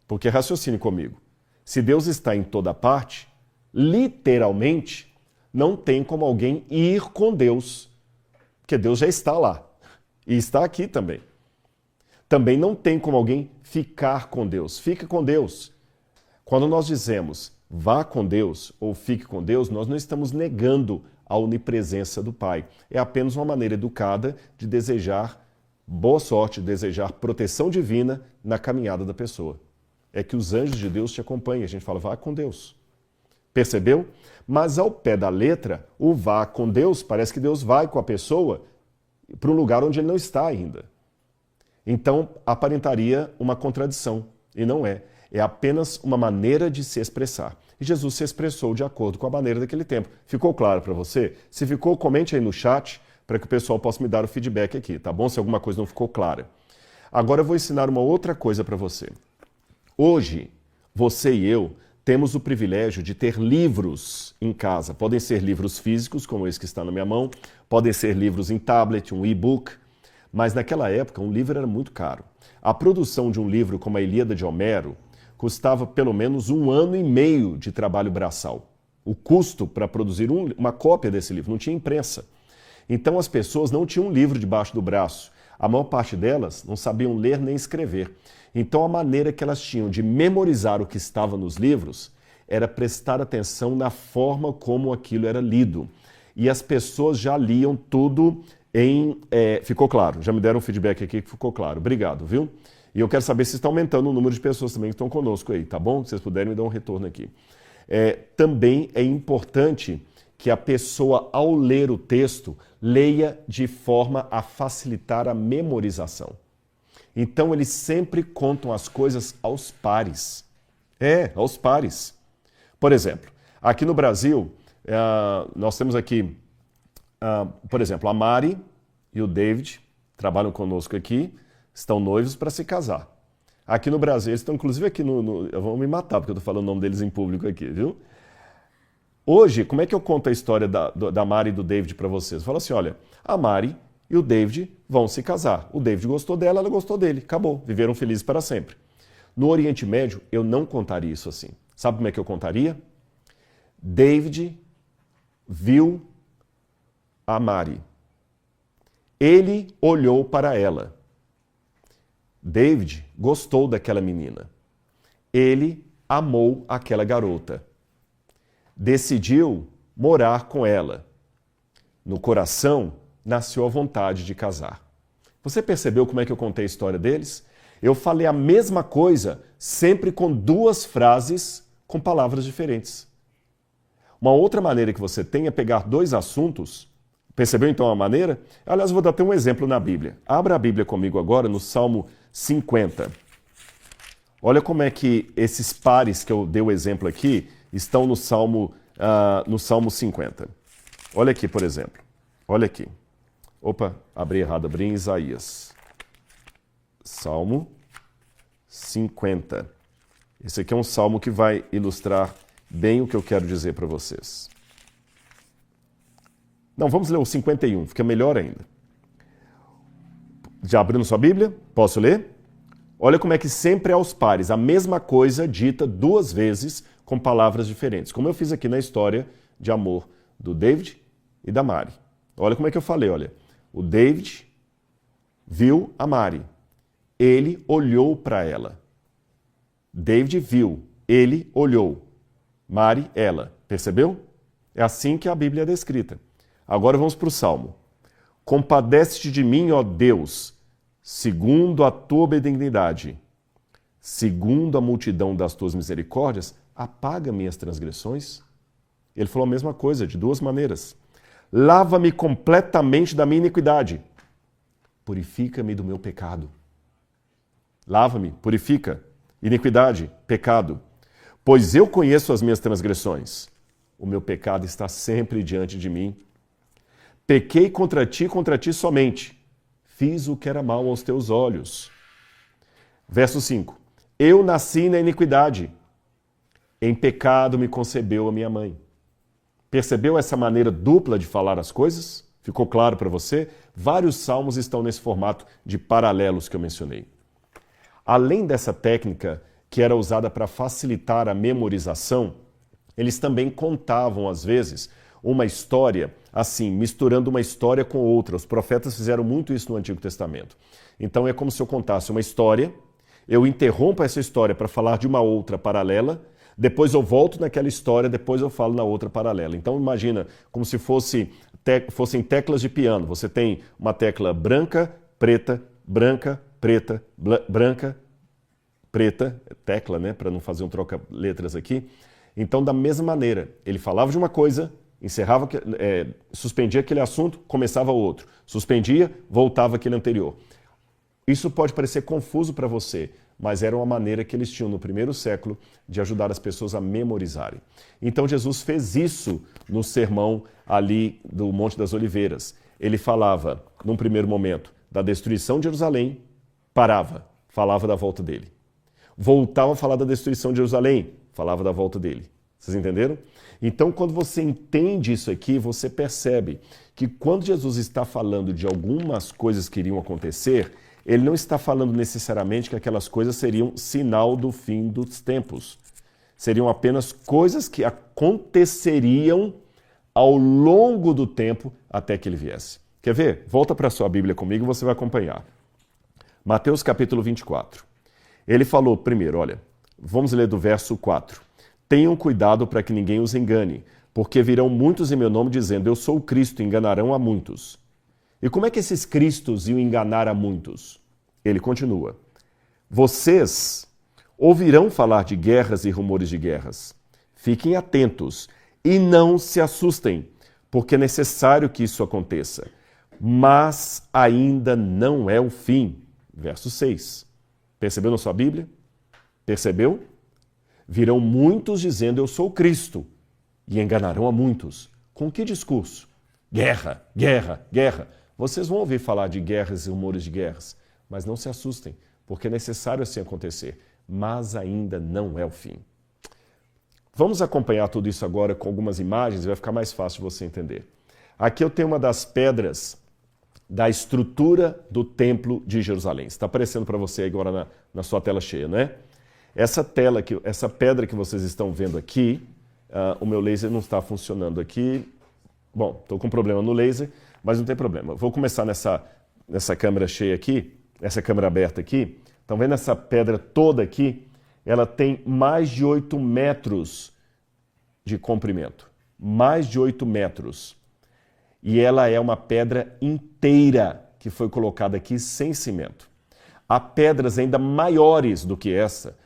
Porque raciocine comigo, se Deus está em toda parte, literalmente, não tem como alguém ir com Deus, porque Deus já está lá e está aqui também. Também não tem como alguém ficar com Deus. Fique com Deus. Quando nós dizemos vá com Deus ou fique com Deus, nós não estamos negando a onipresença do Pai. É apenas uma maneira educada de desejar boa sorte, de desejar proteção divina na caminhada da pessoa. É que os anjos de Deus te acompanhem. A gente fala, vá com Deus. Percebeu? Mas ao pé da letra, o vá com Deus, parece que Deus vai com a pessoa para um lugar onde ele não está ainda. Então, aparentaria uma contradição. E não é. É apenas uma maneira de se expressar. E Jesus se expressou de acordo com a maneira daquele tempo. Ficou claro para você? Se ficou, comente aí no chat para que o pessoal possa me dar o feedback aqui, tá bom? Se alguma coisa não ficou clara. Agora eu vou ensinar uma outra coisa para você. Hoje, você e eu temos o privilégio de ter livros em casa. Podem ser livros físicos, como esse que está na minha mão, podem ser livros em tablet, um e-book, mas naquela época um livro era muito caro. A produção de um livro como a Ilíada de Homero custava pelo menos 1 ano e meio de trabalho braçal. O custo para produzir uma cópia desse livro, não tinha imprensa. Então as pessoas não tinham um livro debaixo do braço. A maior parte delas não sabiam ler nem escrever. Então a maneira que elas tinham de memorizar o que estava nos livros era prestar atenção na forma como aquilo era lido. E as pessoas já liam tudo em... ficou claro, já me deram um feedback aqui que ficou claro. Obrigado, viu? E eu quero saber se está aumentando o número de pessoas também que estão conosco aí, tá bom? Se vocês puderem me dar um retorno aqui. Também é importante que a pessoa, ao ler o texto, leia de forma a facilitar a memorização. Então eles sempre contam as coisas aos pares. Aos pares. Por exemplo, aqui no Brasil, nós temos aqui, por exemplo, a Mari e o David trabalham conosco aqui, estão noivos para se casar. Aqui no Brasil, eles estão inclusive aqui vão me matar porque eu estou falando o nome deles em público aqui, viu? Hoje, como é que eu conto a história da Mari e do David para vocês? Eu falo assim, olha, a Mari e o David vão se casar. O David gostou dela, ela gostou dele. Acabou. Viveram felizes para sempre. No Oriente Médio, eu não contaria isso assim. Sabe como é que eu contaria? David viu a Mari. Ele olhou para ela. David gostou daquela menina. Ele amou aquela garota. Decidiu morar com ela. No coração, nasceu a vontade de casar. Você percebeu como é que eu contei a história deles? Eu falei a mesma coisa, sempre com duas frases com palavras diferentes. Uma outra maneira que você tem é pegar dois assuntos. Percebeu então a maneira? Aliás, vou dar até um exemplo na Bíblia. Abra a Bíblia comigo agora no Salmo 50. Olha como é que esses pares que eu dei o exemplo aqui estão no Salmo 50. Olha aqui, por exemplo. Olha aqui. Opa, abri errado, abri em Isaías. Salmo 50. Esse aqui é um salmo que vai ilustrar bem o que eu quero dizer para vocês. Não, vamos ler o 51, fica melhor ainda. Já abrindo sua Bíblia? Posso ler? Olha como é que sempre é aos pares, a mesma coisa dita duas vezes com palavras diferentes. Como eu fiz aqui na história de amor do David e da Mari. Olha como é que eu falei, olha. O David viu a Mari. Ele olhou para ela. David viu. Ele olhou. Mari, ela. Percebeu? É assim que a Bíblia é descrita. Agora vamos para o Salmo. Compadece-te de mim, ó Deus, segundo a tua benignidade. Segundo a multidão das tuas misericórdias, apaga minhas transgressões. Ele falou a mesma coisa, de duas maneiras. Lava-me completamente da minha iniquidade. Purifica-me do meu pecado. Lava-me, purifica. Iniquidade, pecado. Pois eu conheço as minhas transgressões. O meu pecado está sempre diante de mim. Pequei contra ti somente. Fiz o que era mal aos teus olhos. Verso 5. Eu nasci na iniquidade. Em pecado me concebeu a minha mãe. Percebeu essa maneira dupla de falar as coisas? Ficou claro para você? Vários salmos estão nesse formato de paralelos que eu mencionei. Além dessa técnica que era usada para facilitar a memorização, eles também contavam, às vezes, uma história, assim, misturando uma história com outra. Os profetas fizeram muito isso no Antigo Testamento. Então é como se eu contasse uma história, eu interrompo essa história para falar de uma outra paralela, depois eu volto naquela história, depois eu falo na outra paralela. Então imagina como se fossem teclas de piano. Você tem uma tecla branca, preta, branca, preta, branca, preta, tecla, né, para não fazer um troca-letras aqui. Então, da mesma maneira, ele falava de uma coisa, encerrava, suspendia aquele assunto, começava outro. Suspendia, voltava aquele anterior. Isso pode parecer confuso para você, mas era uma maneira que eles tinham no primeiro século de ajudar as pessoas a memorizarem. Então, Jesus fez isso no sermão ali do Monte das Oliveiras. Ele falava, num primeiro momento, da destruição de Jerusalém, parava, falava da volta dele. Voltava a falar da destruição de Jerusalém, falava da volta dele. Vocês entenderam? Então, quando você entende isso aqui, você percebe que quando Jesus está falando de algumas coisas que iriam acontecer, ele não está falando necessariamente que aquelas coisas seriam sinal do fim dos tempos. Seriam apenas coisas que aconteceriam ao longo do tempo até que ele viesse. Quer ver? Volta para a sua Bíblia comigo e você vai acompanhar. Mateus capítulo 24. Ele falou primeiro, olha, vamos ler do verso 4. Tenham cuidado para que ninguém os engane, porque virão muitos em meu nome dizendo, eu sou o Cristo, e enganarão a muitos. E como é que esses Cristos iam enganar a muitos? Ele continua. Vocês ouvirão falar de guerras e rumores de guerras. Fiquem atentos e não se assustem, porque é necessário que isso aconteça. Mas ainda não é o fim. Verso 6. Percebeu na sua Bíblia? Percebeu? Virão muitos dizendo eu sou Cristo e enganarão a muitos. Com que discurso? Guerra, guerra, guerra. Vocês vão ouvir falar de guerras e rumores de guerras, mas não se assustem, porque é necessário assim acontecer. Mas ainda não é o fim. Vamos acompanhar tudo isso agora com algumas imagens e vai ficar mais fácil de você entender. Aqui eu tenho uma das pedras da estrutura do Templo de Jerusalém. Está aparecendo para você agora na sua tela cheia, né? Essa pedra que vocês estão vendo aqui, o meu laser não está funcionando aqui. Bom, estou com problema no laser, mas não tem problema. Vou começar nessa câmera cheia aqui, essa câmera aberta aqui. Estão vendo essa pedra toda aqui? Ela tem mais de 8 metros de comprimento. Mais de 8 metros. E ela é uma pedra inteira que foi colocada aqui sem cimento. Há pedras ainda maiores do que essa,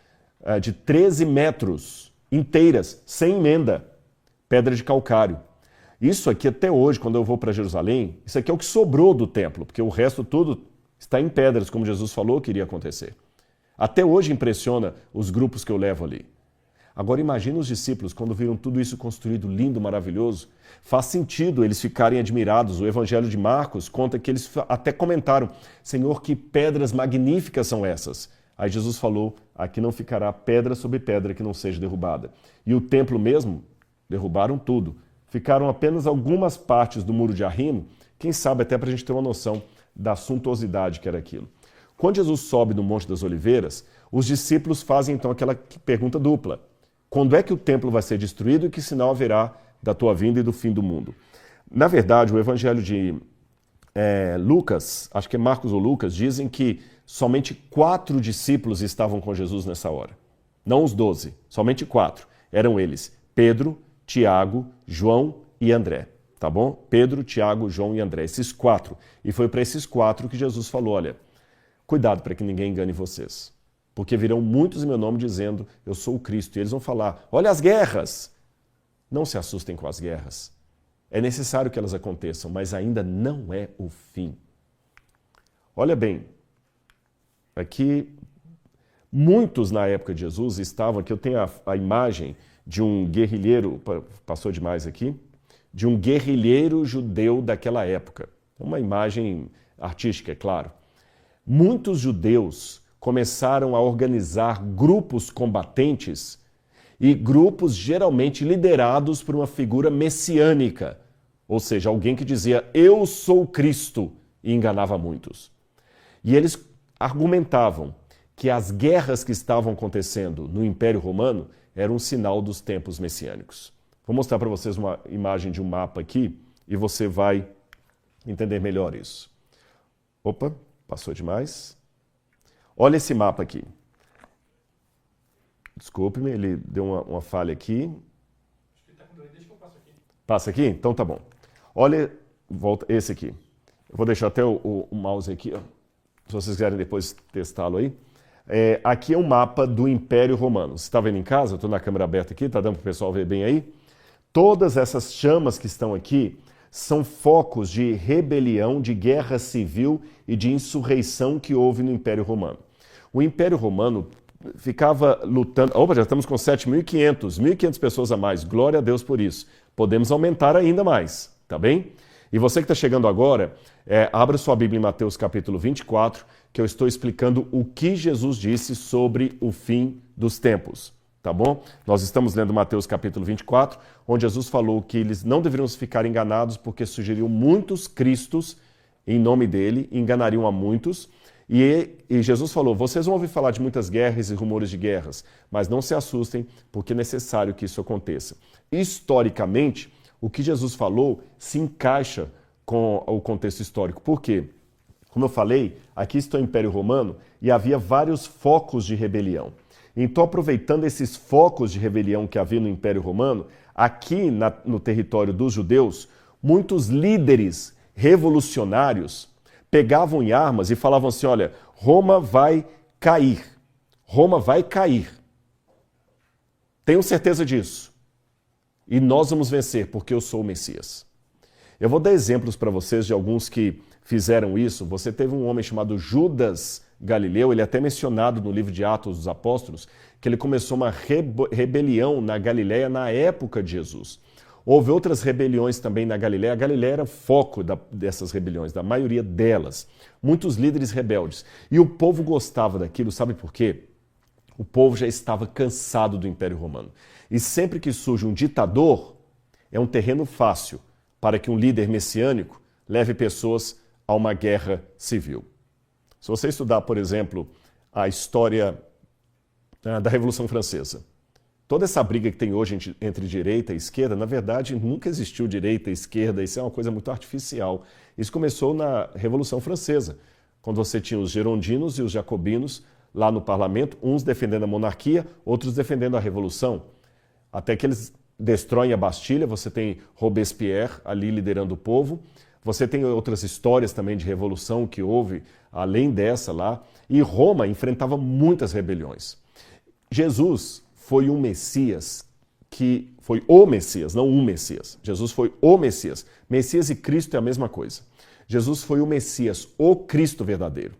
de 13 metros, inteiras, sem emenda. Pedra de calcário. Isso aqui até hoje, quando eu vou para Jerusalém, isso aqui é o que sobrou do templo, porque o resto tudo está em pedras, como Jesus falou que iria acontecer. Até hoje impressiona os grupos que eu levo ali. Agora imagina os discípulos quando viram tudo isso construído lindo, maravilhoso. Faz sentido eles ficarem admirados. O Evangelho de Marcos conta que eles até comentaram: Senhor, que pedras magníficas são essas? Aí Jesus falou: aqui não ficará pedra sobre pedra que não seja derrubada. E o templo mesmo, derrubaram tudo. Ficaram apenas algumas partes do muro de arrimo, quem sabe até para a gente ter uma noção da suntuosidade que era aquilo. Quando Jesus sobe no Monte das Oliveiras, os discípulos fazem então aquela pergunta dupla. Quando é que o templo vai ser destruído e que sinal haverá da tua vinda e do fim do mundo? Na verdade, o Evangelho de Lucas, acho que é Marcos ou Lucas, dizem que somente 4 discípulos estavam com Jesus nessa hora. Não os 12, somente 4. Eram eles: Pedro, Tiago, João e André. Tá bom? Pedro, Tiago, João e André. Esses 4. E foi para esses 4 que Jesus falou: olha, cuidado para que ninguém engane vocês. Porque virão muitos em meu nome dizendo, eu sou o Cristo. E eles vão falar, olha as guerras. Não se assustem com as guerras. É necessário que elas aconteçam, mas ainda não é o fim. Olha bem, aqui, muitos na época de Jesus estavam, aqui eu tenho a imagem de um guerrilheiro, passou demais aqui, de um guerrilheiro judeu daquela época. Uma imagem artística, é claro. Muitos judeus começaram a organizar grupos combatentes e grupos geralmente liderados por uma figura messiânica, ou seja, alguém que dizia, eu sou Cristo, e enganava muitos. E eles argumentavam que as guerras que estavam acontecendo no Império Romano eram um sinal dos tempos messiânicos. Vou mostrar para vocês uma imagem de um mapa aqui e você vai entender melhor isso. Opa, passou demais. Olha esse mapa aqui. Desculpe-me, ele deu uma falha aqui. Acho que ele está com dois, deixa que eu passo aqui. Passa aqui? Então tá bom. Olha, volta esse aqui. Eu vou deixar até o mouse aqui, ó, se vocês quiserem depois testá-lo aí. Aqui é um mapa do Império Romano. Você está vendo em casa? Eu estou na câmera aberta aqui, está dando para o pessoal ver bem aí? Todas essas chamas que estão aqui são focos de rebelião, de guerra civil e de insurreição que houve no Império Romano. O Império Romano ficava lutando... Opa, já estamos com 7.500, 1.500 pessoas a mais. Glória a Deus por isso. Podemos aumentar ainda mais, tá bem? E você que está chegando agora, abra sua Bíblia em Mateus capítulo 24, que eu estou explicando o que Jesus disse sobre o fim dos tempos, tá bom? Nós estamos lendo Mateus capítulo 24, onde Jesus falou que eles não deveriam ficar enganados porque surgiriam muitos cristos em nome dele, enganariam a muitos. E Jesus falou, vocês vão ouvir falar de muitas guerras e rumores de guerras, mas não se assustem porque é necessário que isso aconteça. Historicamente, o que Jesus falou se encaixa com o contexto histórico. Por quê? Como eu falei, aqui está o Império Romano e havia vários focos de rebelião. Então, aproveitando esses focos de rebelião que havia no Império Romano, aqui no território dos judeus, muitos líderes revolucionários pegavam em armas e falavam assim, olha, Roma vai cair. Roma vai cair. Tenho certeza disso. E nós vamos vencer, porque eu sou o Messias. Eu vou dar exemplos para vocês de alguns que fizeram isso. Você teve um homem chamado Judas Galileu, ele é até mencionado no livro de Atos dos Apóstolos, que ele começou uma rebelião na Galileia na época de Jesus. Houve outras rebeliões também na Galileia. A Galileia era foco dessas rebeliões, da maioria delas. Muitos líderes rebeldes. E o povo gostava daquilo, sabe por quê? O povo já estava cansado do Império Romano. E sempre que surge um ditador, é um terreno fácil para que um líder messiânico leve pessoas a uma guerra civil. Se você estudar, por exemplo, a história da Revolução Francesa, toda essa briga que tem hoje entre direita e esquerda, na verdade, nunca existiu direita e esquerda, isso é uma coisa muito artificial. Isso começou na Revolução Francesa, quando você tinha os girondinos e os jacobinos lá no parlamento, uns defendendo a monarquia, outros defendendo a revolução. Até que eles destroem a Bastilha, você tem Robespierre ali liderando o povo, você tem outras histórias também de revolução que houve, além dessa lá, e Roma enfrentava muitas rebeliões. Jesus foi um Messias que foi o Messias, não um Messias. Jesus foi o Messias. Messias e Cristo é a mesma coisa. Jesus foi o Messias, o Cristo verdadeiro.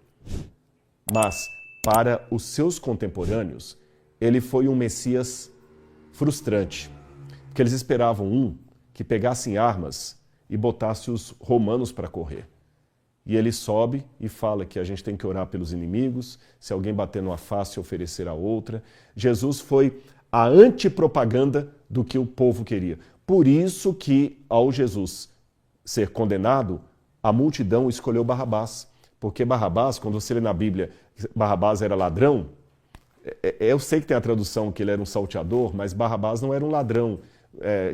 Mas, para os seus contemporâneos, ele foi um Messias frustrante. Porque eles esperavam um que pegasse em armas e botasse os romanos para correr. E ele sobe e fala que a gente tem que orar pelos inimigos, se alguém bater numa face, oferecer a outra. Jesus foi a antipropaganda do que o povo queria. Por isso que, ao Jesus ser condenado, a multidão escolheu Barrabás. Porque Barrabás, quando você lê na Bíblia, Barrabás era ladrão, eu sei que tem a tradução que ele era um salteador, mas Barrabás não era um ladrão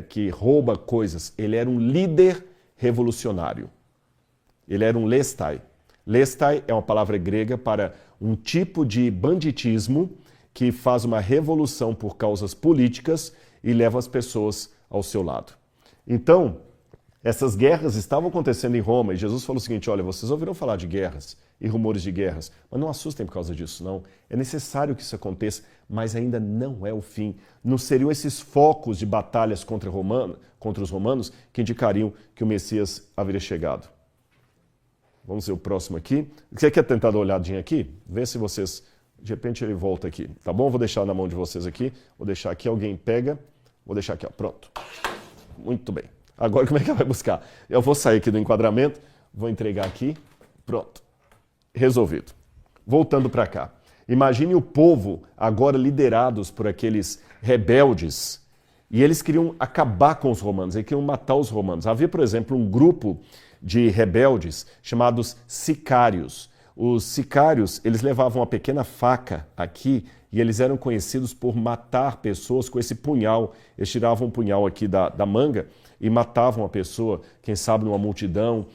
que rouba coisas. Ele era um líder revolucionário. Ele era um lestai. Lestai é uma palavra grega para um tipo de banditismo que faz uma revolução por causas políticas e leva as pessoas ao seu lado. Então, essas guerras estavam acontecendo em Roma e Jesus falou o seguinte, olha, vocês ouviram falar de guerras e rumores de guerras, mas não assustem por causa disso, não. É necessário que isso aconteça, mas ainda não é o fim. Não seriam esses focos de batalhas contra os romanos que indicariam que o Messias haveria chegado. Vamos ver o próximo aqui. Você quer tentar dar uma olhadinha aqui? Vê se vocês... De repente ele volta aqui, tá bom? Vou deixar na mão de vocês aqui. Vou deixar aqui, alguém pega. Vou deixar aqui, ó. Pronto. Muito bem. Agora como é que ela vai buscar? Eu vou sair aqui do enquadramento, vou entregar aqui. Pronto. Resolvido. Voltando para cá. Imagine o povo agora liderados por aqueles rebeldes. E eles queriam acabar com os romanos, eles queriam matar os romanos. Havia, por exemplo, um grupo de rebeldes chamados sicários. Os sicários, eles levavam uma pequena faca aqui e eles eram conhecidos por matar pessoas com esse punhal. Eles tiravam um punhal aqui da manga e matavam a pessoa, quem sabe numa multidão.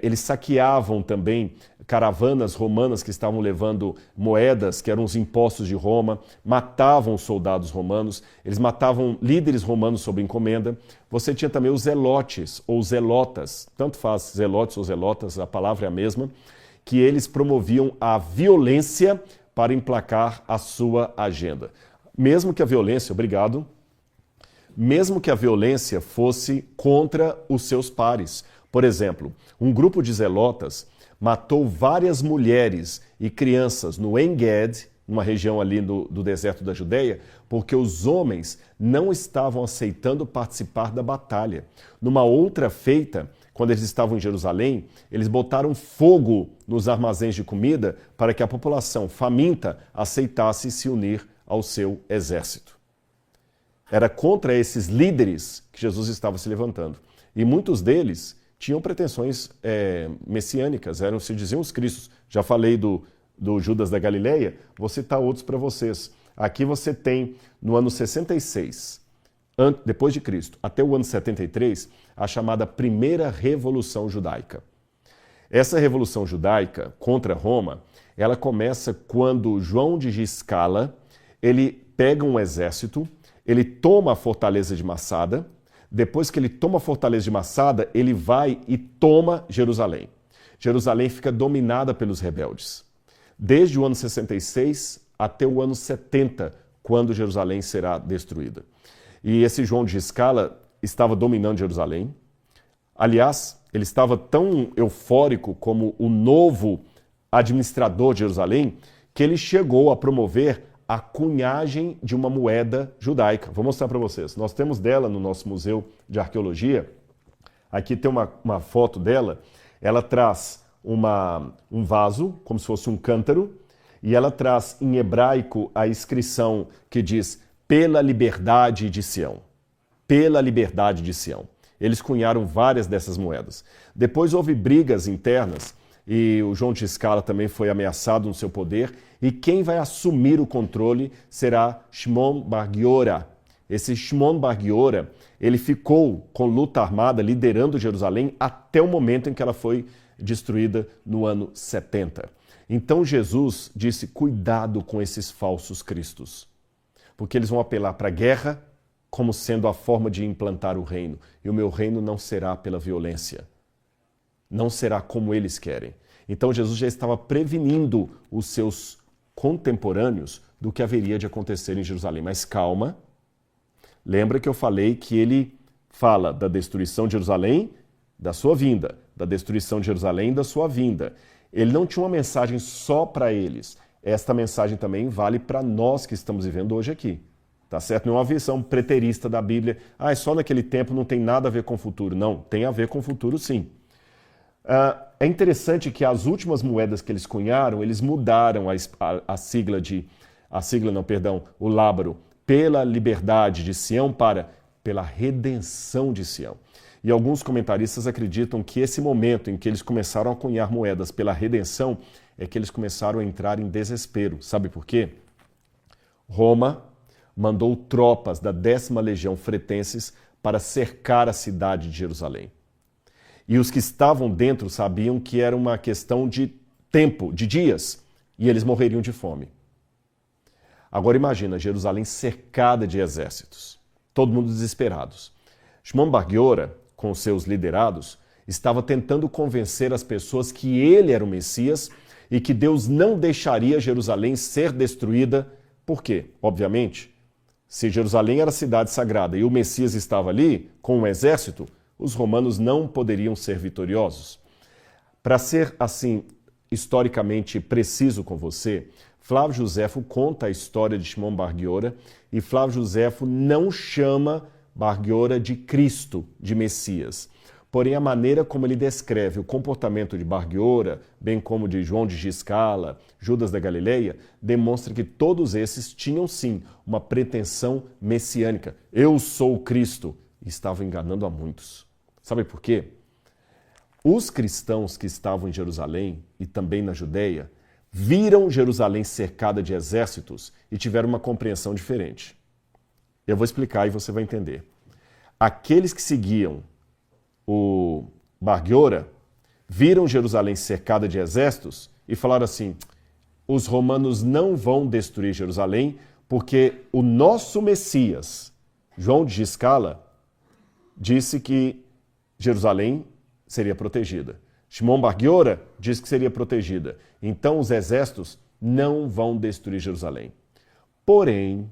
Eles saqueavam também caravanas romanas que estavam levando moedas, que eram os impostos de Roma, matavam os soldados romanos, eles matavam líderes romanos sob encomenda. Você tinha também os zelotes ou zelotas, tanto faz zelotes ou zelotas, a palavra é a mesma, que eles promoviam a violência para emplacar a sua agenda. Mesmo que a violência, mesmo que a violência fosse contra os seus pares. Por exemplo, um grupo de zelotas matou várias mulheres e crianças no En-Ged, numa região ali do deserto da Judeia, porque os homens não estavam aceitando participar da batalha. Numa outra feita, quando eles estavam em Jerusalém, eles botaram fogo nos armazéns de comida para que a população faminta aceitasse se unir ao seu exército. Era contra esses líderes que Jesus estava se levantando. E muitos deles tinham pretensões messiânicas, se diziam os cristos. Já falei do Judas da Galileia, vou citar outros para vocês. Aqui você tem, no ano 66, depois de Cristo, até o ano 73, a chamada Primeira Revolução Judaica. Essa Revolução Judaica contra Roma, ela começa quando João de Giscala, ele pega um exército, ele toma a fortaleza de Massada, depois que ele toma a fortaleza de Massada, ele vai e toma Jerusalém. Jerusalém fica dominada pelos rebeldes. Desde o ano 66 até o ano 70, quando Jerusalém será destruída. E esse João de Giscala estava dominando Jerusalém. Aliás, ele estava tão eufórico como o novo administrador de Jerusalém, que ele chegou a promover a cunhagem de uma moeda judaica. Vou mostrar para vocês. Nós temos dela no nosso Museu de Arqueologia. Aqui tem uma foto dela. Ela traz um vaso, como se fosse um cântaro, e ela traz em hebraico a inscrição que diz pela liberdade de Sião. Pela liberdade de Sião. Eles cunharam várias dessas moedas. Depois houve brigas internas e o João de Escala também foi ameaçado no seu poder, e quem vai assumir o controle será Shimon Bar Giora. Esse Shimon Bar Giora, ele ficou com luta armada liderando Jerusalém até o momento em que ela foi destruída no ano 70. Então Jesus disse, cuidado com esses falsos cristos, porque eles vão apelar para a guerra como sendo a forma de implantar o reino, e o meu reino não será pela violência. Não será como eles querem. Então Jesus já estava prevenindo os seus contemporâneos do que haveria de acontecer em Jerusalém. Mas calma, lembra que eu falei que ele fala da destruição de Jerusalém, da sua vinda, da destruição de Jerusalém, da sua vinda. Ele não tinha uma mensagem só para eles. Esta mensagem também vale para nós que estamos vivendo hoje aqui. Tá certo? Não é uma visão preterista da Bíblia. Só naquele tempo não tem nada a ver com o futuro. Não, tem a ver com o futuro sim. É interessante que as últimas moedas que eles cunharam, eles mudaram o lábaro, pela liberdade de Sião para pela redenção de Sião. E alguns comentaristas acreditam que esse momento em que eles começaram a cunhar moedas pela redenção é que eles começaram a entrar em desespero. Sabe por quê? Roma mandou tropas da 10ª Legião Fretenses para cercar a cidade de Jerusalém. E os que estavam dentro sabiam que era uma questão de tempo, de dias, e eles morreriam de fome. Agora imagina, Jerusalém cercada de exércitos, todo mundo desesperados. Shimon Bar Giora, com seus liderados, estava tentando convencer as pessoas que ele era o Messias e que Deus não deixaria Jerusalém ser destruída. Por quê? Obviamente, se Jerusalém era a cidade sagrada e o Messias estava ali com um exército, os romanos não poderiam ser vitoriosos. Para ser, assim, historicamente preciso com você, Flávio Joséfo conta a história de Shimon Bar Giora e Flávio Joséfo não chama Bar Giora de Cristo, de Messias. Porém, a maneira como ele descreve o comportamento de Bar Giora, bem como de João de Giscala, Judas da Galileia, demonstra que todos esses tinham sim uma pretensão messiânica. Eu sou o Cristo. E estavam enganando a muitos. Sabe por quê? Os cristãos que estavam em Jerusalém e também na Judeia viram Jerusalém cercada de exércitos e tiveram uma compreensão diferente. Eu vou explicar e você vai entender. Aqueles que seguiam o Bar Giora viram Jerusalém cercada de exércitos e falaram assim, os romanos não vão destruir Jerusalém porque o nosso Messias, João de Giscala, disse que Jerusalém seria protegida. Shimon Bar Giora disse que seria protegida. Então os exércitos não vão destruir Jerusalém. Porém,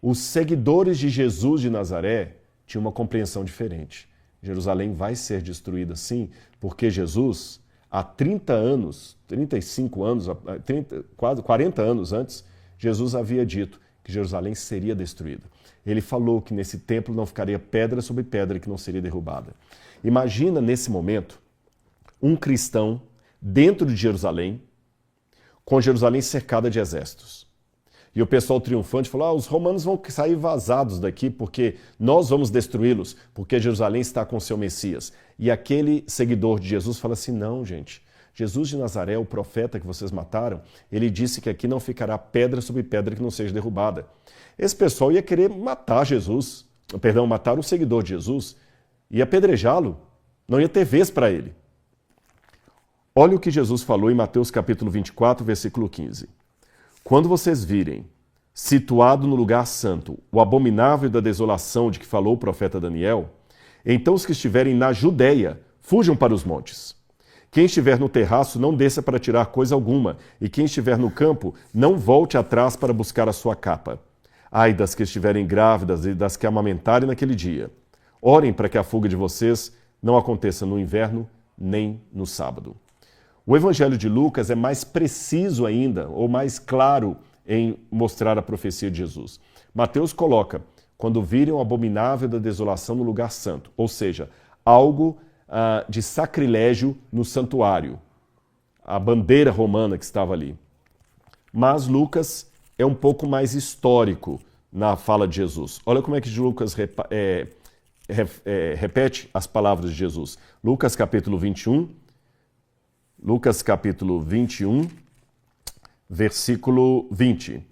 os seguidores de Jesus de Nazaré tinham uma compreensão diferente. Jerusalém vai ser destruída sim, porque Jesus, há 30 anos, 35 anos, quase 40 anos antes, Jesus havia dito que Jerusalém seria destruída. Ele falou que nesse templo não ficaria pedra sobre pedra que não seria derrubada. Imagina nesse momento um cristão dentro de Jerusalém, com Jerusalém cercada de exércitos. E o pessoal triunfante falou, os romanos vão sair vazados daqui porque nós vamos destruí-los, porque Jerusalém está com seu Messias. E aquele seguidor de Jesus fala assim, não, gente, Jesus de Nazaré, o profeta que vocês mataram, ele disse que aqui não ficará pedra sobre pedra que não seja derrubada. Esse pessoal ia querer matar matar o seguidor de Jesus, ia apedrejá-lo, não ia ter vez para ele. Olha o que Jesus falou em Mateus capítulo 24, versículo 15. Quando vocês virem, situado no lugar santo, o abominável da desolação de que falou o profeta Daniel, então os que estiverem na Judeia, fujam para os montes. Quem estiver no terraço, não desça para tirar coisa alguma, e quem estiver no campo, não volte atrás para buscar a sua capa. Ai das que estiverem grávidas e das que amamentarem naquele dia. Orem para que a fuga de vocês não aconteça no inverno nem no sábado. O Evangelho de Lucas é mais preciso ainda, ou mais claro em mostrar a profecia de Jesus. Mateus coloca, quando virem o abominável da desolação no lugar santo, ou seja, algo de sacrilégio no santuário, a bandeira romana que estava ali. Mas Lucas é um pouco mais histórico na fala de Jesus. Olha como é que Lucas repete as palavras de Jesus. Lucas capítulo 21, versículo 20.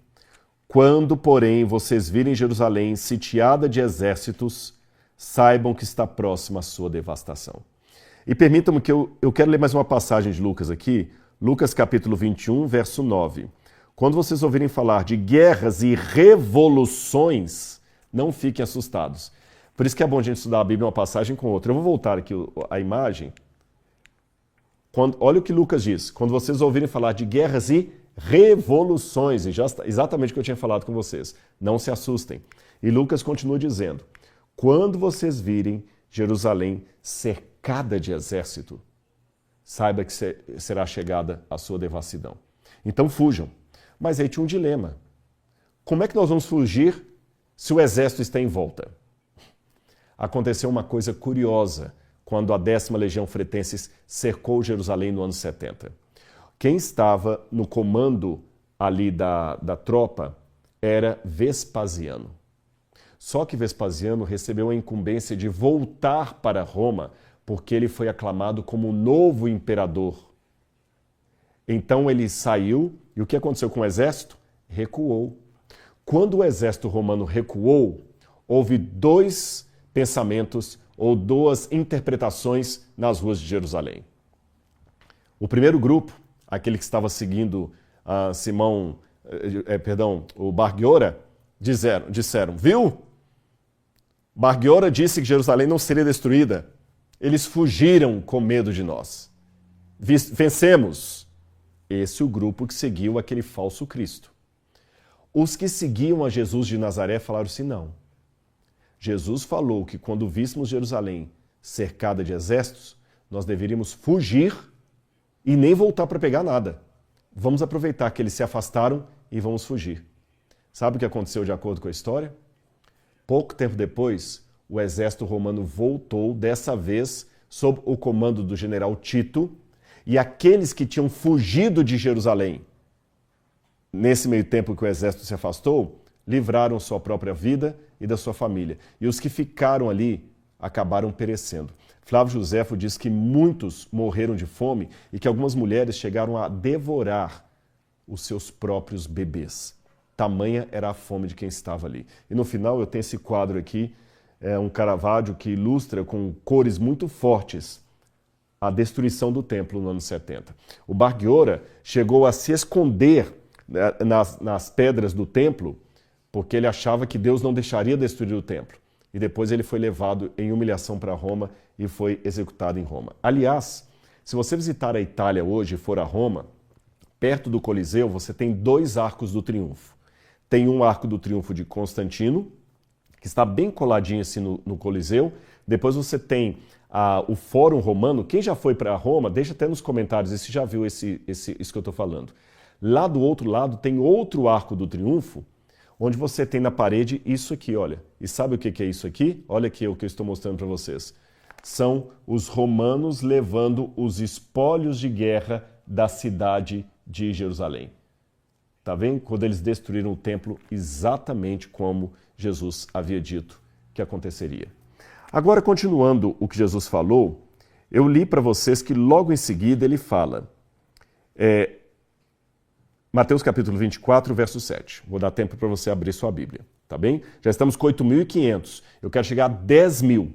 Quando, porém, vocês virem Jerusalém sitiada de exércitos, saibam que está próxima a sua devastação. E permitam-me que eu quero ler mais uma passagem de Lucas aqui, Lucas capítulo 21, verso 9. Quando vocês ouvirem falar de guerras e revoluções, não fiquem assustados. Por isso que é bom a gente estudar a Bíblia uma passagem com outra. Eu vou voltar aqui a imagem. Olha o que Lucas diz. Quando vocês ouvirem falar de guerras e revoluções, e já exatamente o que eu tinha falado com vocês, não se assustem. E Lucas continua dizendo, quando vocês virem Jerusalém cercada de exército, saiba que será chegada a sua devassidão. Então fujam. Mas aí tinha um dilema. Como é que nós vamos fugir se o exército está em volta? Aconteceu uma coisa curiosa quando a 10ª Legião Fretenses cercou Jerusalém no ano 70. Quem estava no comando ali da tropa era Vespasiano. Só que Vespasiano recebeu a incumbência de voltar para Roma porque ele foi aclamado como o novo imperador. Então ele saiu e o que aconteceu com o exército? Recuou. Quando o exército romano recuou, houve 2 pensamentos ou 2 interpretações nas ruas de Jerusalém. O primeiro grupo, aquele que estava seguindo o Bar Giora, disseram, viu? Bar Giora disse que Jerusalém não seria destruída. Eles fugiram com medo de nós. Vencemos. Esse é o grupo que seguiu aquele falso Cristo. Os que seguiam a Jesus de Nazaré falaram assim, não. Jesus falou que quando víssemos Jerusalém cercada de exércitos, nós deveríamos fugir e nem voltar para pegar nada. Vamos aproveitar que eles se afastaram e vamos fugir. Sabe o que aconteceu de acordo com a história? Pouco tempo depois, o exército romano voltou, dessa vez sob o comando do general Tito, e aqueles que tinham fugido de Jerusalém, nesse meio tempo que o exército se afastou, livraram sua própria vida e da sua família. E os que ficaram ali acabaram perecendo. Flávio Joséfo diz que muitos morreram de fome e que algumas mulheres chegaram a devorar os seus próprios bebês. Tamanha era a fome de quem estava ali. E no final eu tenho esse quadro aqui, um Caravaggio que ilustra com cores muito fortes a destruição do templo no ano 70. O Bar Giora chegou a se esconder nas pedras do templo porque ele achava que Deus não deixaria destruir o templo. E depois ele foi levado em humilhação para Roma e foi executado em Roma. Aliás, se você visitar a Itália hoje e for a Roma, perto do Coliseu você tem 2 arcos do triunfo. Tem um arco do triunfo de Constantino, que está bem coladinho assim no Coliseu. Depois você tem o Fórum Romano. Quem já foi para Roma, deixa até nos comentários se já viu isso que eu estou falando. Lá do outro lado tem outro arco do triunfo, onde você tem na parede isso aqui, olha. E sabe o que é isso aqui? Olha aqui o que eu estou mostrando para vocês. São os romanos levando os espólios de guerra da cidade de Jerusalém. Tá vendo? Quando eles destruíram o templo, exatamente como Jesus havia dito que aconteceria. Agora, continuando o que Jesus falou, eu li para vocês que logo em seguida ele fala, Mateus capítulo 24, verso 7. Vou dar tempo para você abrir sua Bíblia, tá bem? Já estamos com 8.500, eu quero chegar a 10.000.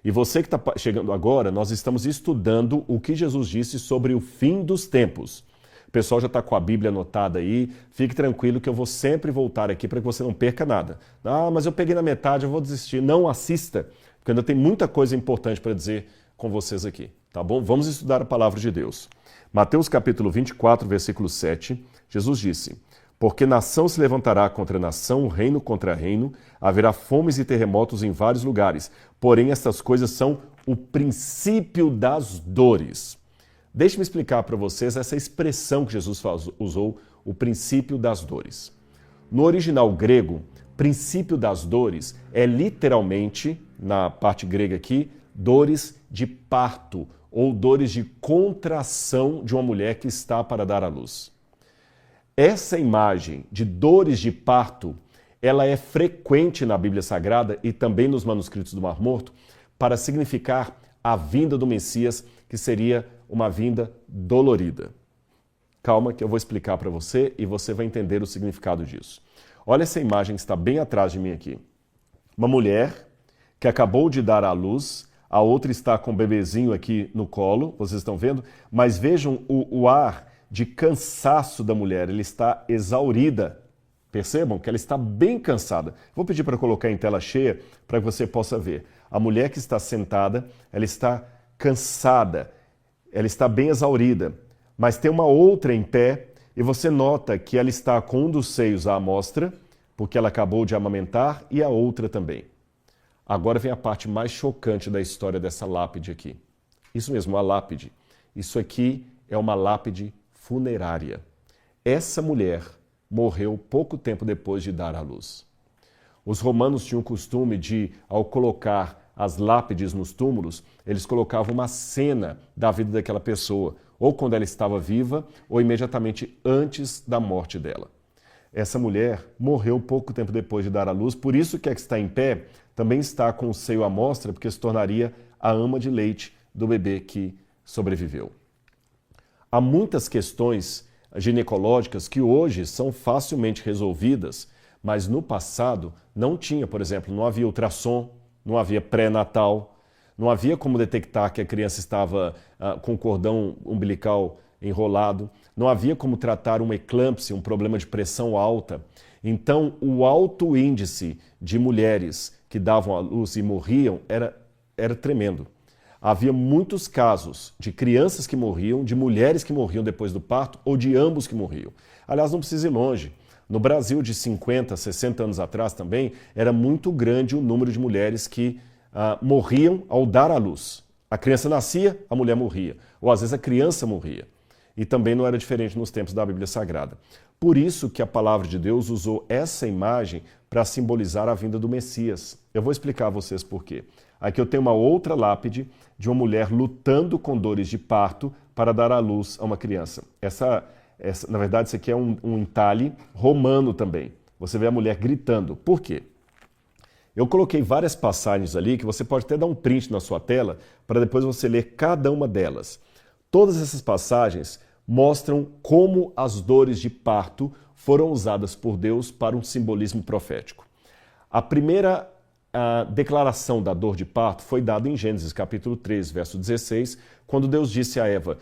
E você que está chegando agora, nós estamos estudando o que Jesus disse sobre o fim dos tempos. O pessoal já está com a Bíblia anotada aí, fique tranquilo que eu vou sempre voltar aqui para que você não perca nada. Ah, mas eu peguei na metade, eu vou desistir. Não, assista, porque ainda tem muita coisa importante para dizer com vocês aqui, tá bom? Vamos estudar a palavra de Deus. Mateus capítulo 24, versículo 7, Jesus disse, porque nação se levantará contra nação, reino contra reino, haverá fomes e terremotos em vários lugares, porém estas coisas são o princípio das dores. Deixe-me explicar para vocês essa expressão que Jesus usou, o princípio das dores. No original grego, princípio das dores é literalmente, na parte grega aqui, dores de parto ou dores de contração de uma mulher que está para dar à luz. Essa imagem de dores de parto, ela é frequente na Bíblia Sagrada e também nos manuscritos do Mar Morto para significar a vinda do Messias, que seria uma vinda dolorida. Calma que eu vou explicar para você e você vai entender o significado disso. Olha essa imagem que está bem atrás de mim aqui. Uma mulher que acabou de dar à luz, a outra está com o bebezinho aqui no colo, vocês estão vendo? Mas vejam o ar de cansaço da mulher, ela está exaurida. Percebam que ela está bem cansada. Vou pedir para colocar em tela cheia para que você possa ver. A mulher que está sentada, ela está cansada, ela está bem exaurida. Mas tem uma outra em pé e você nota que ela está com um dos seios à amostra, porque ela acabou de amamentar, e a outra também. Agora vem a parte mais chocante da história dessa lápide aqui. Isso mesmo, a lápide. Isso aqui é uma lápide funerária. Essa mulher morreu pouco tempo depois de dar à luz. Os romanos tinham o costume de, ao colocar as lápides nos túmulos, eles colocavam uma cena da vida daquela pessoa, ou quando ela estava viva, ou imediatamente antes da morte dela. Essa mulher morreu pouco tempo depois de dar à luz, por isso que a que está em pé também está com o seio à mostra, porque se tornaria a ama de leite do bebê que sobreviveu. Há muitas questões ginecológicas que hoje são facilmente resolvidas, mas no passado não tinha, por exemplo, não havia ultrassom, não havia pré-natal, não havia como detectar que a criança estava com cordão umbilical enrolado, não havia como tratar uma eclâmpsia, um problema de pressão alta. Então, o alto índice de mulheres que davam à luz e morriam era tremendo. Havia muitos casos de crianças que morriam, de mulheres que morriam depois do parto ou de ambos que morriam. Aliás, não precisa ir longe. No Brasil, de 50, 60 anos atrás também, era muito grande o número de mulheres que morriam ao dar à luz. A criança nascia, a mulher morria. Ou às vezes a criança morria. E também não era diferente nos tempos da Bíblia Sagrada. Por isso que a palavra de Deus usou essa imagem para simbolizar a vinda do Messias. Eu vou explicar a vocês por quê. Aqui eu tenho uma outra lápide de uma mulher lutando com dores de parto para dar à luz a uma criança. Na verdade, isso aqui é um entalhe romano também. Você vê a mulher gritando. Por quê? Eu coloquei várias passagens ali que você pode até dar um print na sua tela para depois você ler cada uma delas. Todas essas passagens mostram como as dores de parto foram usadas por Deus para um simbolismo profético. A primeira declaração da dor de parto foi dada em Gênesis capítulo 3, verso 16, quando Deus disse a Eva,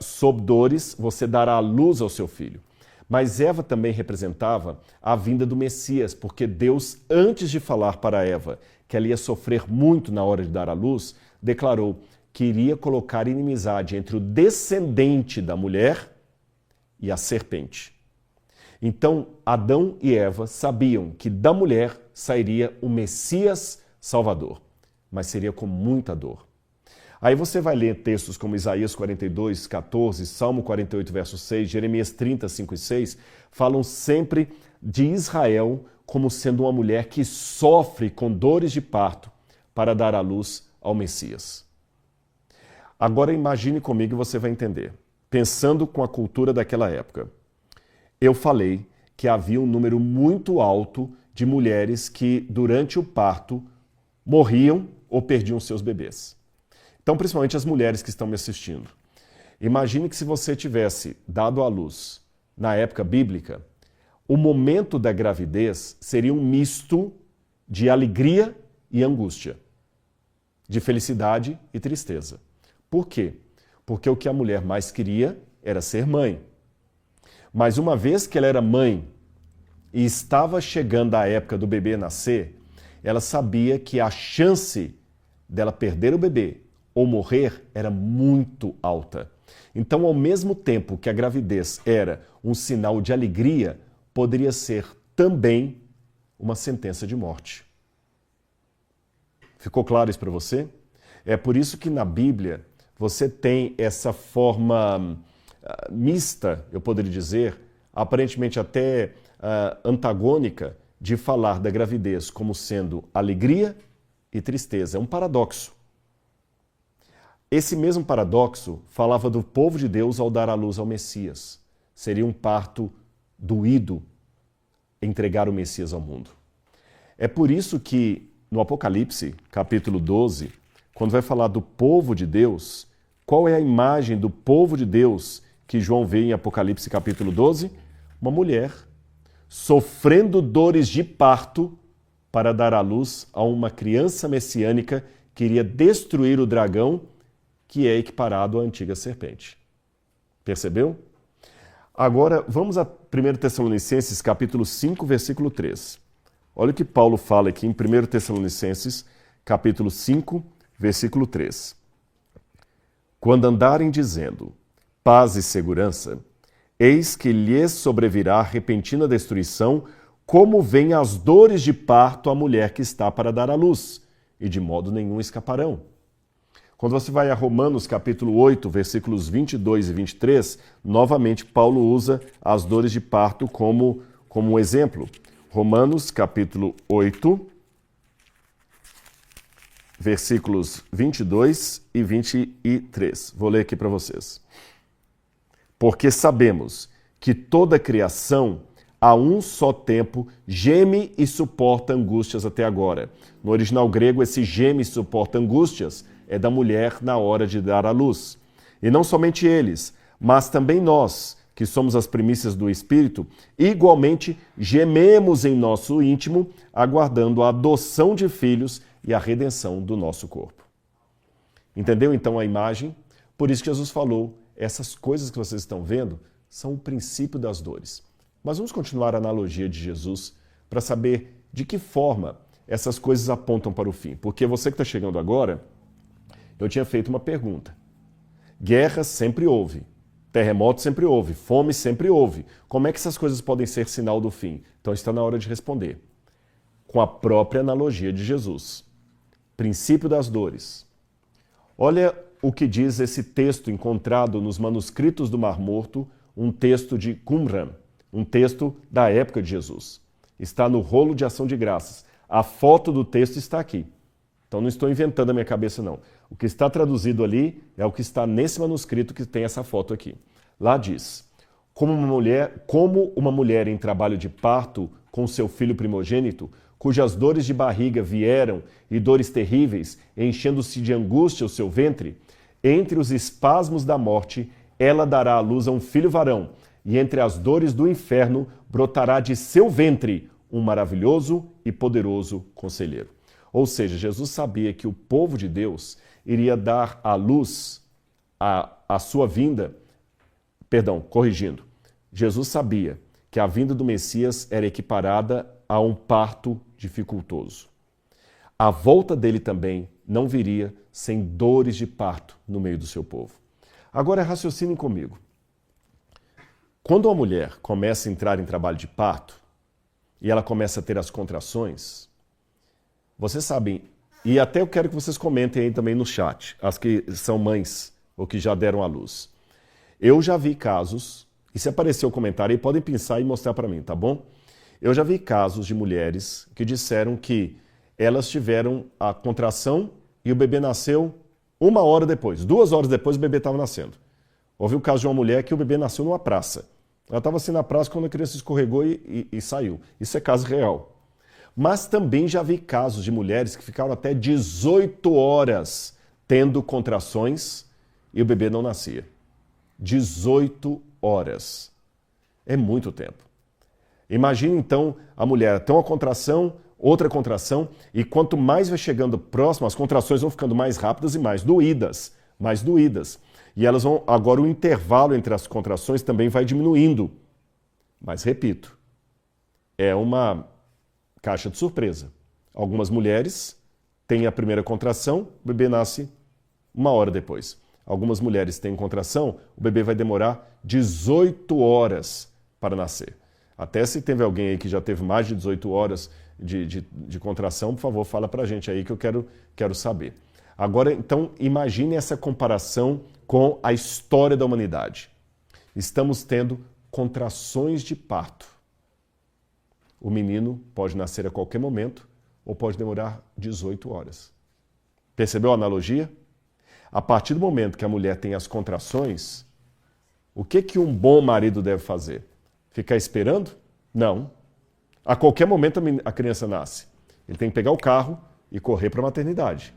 sob dores você dará à luz ao seu filho. Mas Eva também representava a vinda do Messias, porque Deus, antes de falar para Eva que ela ia sofrer muito na hora de dar à luz, declarou que iria colocar inimizade entre o descendente da mulher e a serpente. Então, Adão e Eva sabiam que da mulher sairia o Messias Salvador, mas seria com muita dor. Aí você vai ler textos como Isaías 42, 14, Salmo 48, verso 6, Jeremias 30, 5 e 6, falam sempre de Israel como sendo uma mulher que sofre com dores de parto para dar à luz ao Messias. Agora imagine comigo e você vai entender. Pensando com a cultura daquela época, eu falei que havia um número muito alto de mulheres que durante o parto morriam ou perdiam seus bebês. Então, principalmente as mulheres que estão me assistindo. Imagine que se você tivesse dado à luz na época bíblica, o momento da gravidez seria um misto de alegria e angústia, de felicidade e tristeza. Por quê? Porque o que a mulher mais queria era ser mãe. Mas uma vez que ela era mãe e estava chegando a época do bebê nascer, ela sabia que a chance dela perder o bebê ou morrer era muito alta. Então, ao mesmo tempo que a gravidez era um sinal de alegria, poderia ser também uma sentença de morte. Ficou claro isso para você? É por isso que na Bíblia você tem essa forma mista, eu poderia dizer, aparentemente até antagônica, de falar da gravidez como sendo alegria e tristeza. É um paradoxo. Esse mesmo paradoxo falava do povo de Deus ao dar à luz ao Messias. Seria um parto doído entregar o Messias ao mundo. É por isso que no Apocalipse, capítulo 12, quando vai falar do povo de Deus, qual é a imagem do povo de Deus que João vê em Apocalipse capítulo 12? Uma mulher sofrendo dores de parto para dar à luz a uma criança messiânica que iria destruir o dragão, que é equiparado à antiga serpente. Percebeu? Agora, vamos a 1 Tessalonicenses capítulo 5, versículo 3. Olha o que Paulo fala aqui em 1 Tessalonicenses capítulo 5, versículo 3. Quando andarem dizendo paz e segurança, eis que lhes sobrevirá repentina destruição, como vêm as dores de parto à mulher que está para dar à luz, e de modo nenhum escaparão. Quando você vai a Romanos capítulo 8, versículos 22 e 23, novamente Paulo usa as dores de parto como um exemplo. Romanos capítulo 8, versículos 22 e 23. Vou ler aqui para vocês. Porque sabemos que toda a criação, a um só tempo, geme e suporta angústias até agora. No original grego, esse geme e suporta angústias é da mulher na hora de dar à luz. E não somente eles, mas também nós, que somos as primícias do Espírito, igualmente gememos em nosso íntimo, aguardando a adoção de filhos e a redenção do nosso corpo. Entendeu então a imagem? Por isso que Jesus falou, essas coisas que vocês estão vendo são o princípio das dores. Mas vamos continuar a analogia de Jesus para saber de que forma essas coisas apontam para o fim. Porque você que está chegando agora, eu tinha feito uma pergunta. Guerra sempre houve, terremoto sempre houve, fome sempre houve. Como é que essas coisas podem ser sinal do fim? Então está na hora de responder. Com a própria analogia de Jesus. Princípio das dores. Olha o que diz esse texto encontrado nos manuscritos do Mar Morto, um texto de Qumran, um texto da época de Jesus. Está no rolo de ação de graças. A foto do texto está aqui. Então não estou inventando a minha cabeça, não. O que está traduzido ali é o que está nesse manuscrito que tem essa foto aqui. Lá diz, como uma mulher em trabalho de parto com seu filho primogênito, cujas dores de barriga vieram e dores terríveis, enchendo-se de angústia o seu ventre, entre os espasmos da morte, ela dará à luz a um filho varão, e entre as dores do inferno brotará de seu ventre um maravilhoso e poderoso conselheiro. Ou seja, Jesus sabia que o povo de Deus iria dar à luz a sua vinda, corrigindo, Jesus sabia que a vinda do Messias era equiparada a um parto dificultoso. A volta dele também não viria sem dores de parto no meio do seu povo. Agora raciocinem comigo. Quando uma mulher começa a entrar em trabalho de parto e ela começa a ter as contrações, vocês sabem, e até eu quero que vocês comentem aí também no chat, as que são mães ou que já deram à luz. Eu já vi casos, e se aparecer o comentário aí, podem pensar e mostrar para mim, tá bom? Eu já vi casos de mulheres que disseram que elas tiveram a contração e o bebê nasceu 1 hora depois. 2 horas depois o bebê estava nascendo. Houve o caso de uma mulher que o bebê nasceu numa praça. Ela estava assim na praça quando a criança escorregou e saiu. Isso é caso real. Mas também já vi casos de mulheres que ficaram até 18 horas tendo contrações e o bebê não nascia. 18 horas. É muito tempo. Imagine então a mulher tem uma contração, outra contração, e quanto mais vai chegando próximo, as contrações vão ficando mais rápidas e mais doídas. E elas vão, agora o intervalo entre as contrações também vai diminuindo. Mas repito, é uma caixa de surpresa. Algumas mulheres têm a primeira contração, o bebê nasce 1 hora depois. Algumas mulheres têm contração, o bebê vai demorar 18 horas para nascer. Até se teve alguém aí que já teve mais de 18 horas de contração, por favor, fala pra gente aí que eu quero saber. Agora, então, imagine essa comparação com a história da humanidade. Estamos tendo contrações de parto. O menino pode nascer a qualquer momento ou pode demorar 18 horas. Percebeu a analogia? A partir do momento que a mulher tem as contrações, o que um bom marido deve fazer? Ficar esperando? Não. A qualquer momento a criança nasce. Ele tem que pegar o carro e correr para a maternidade.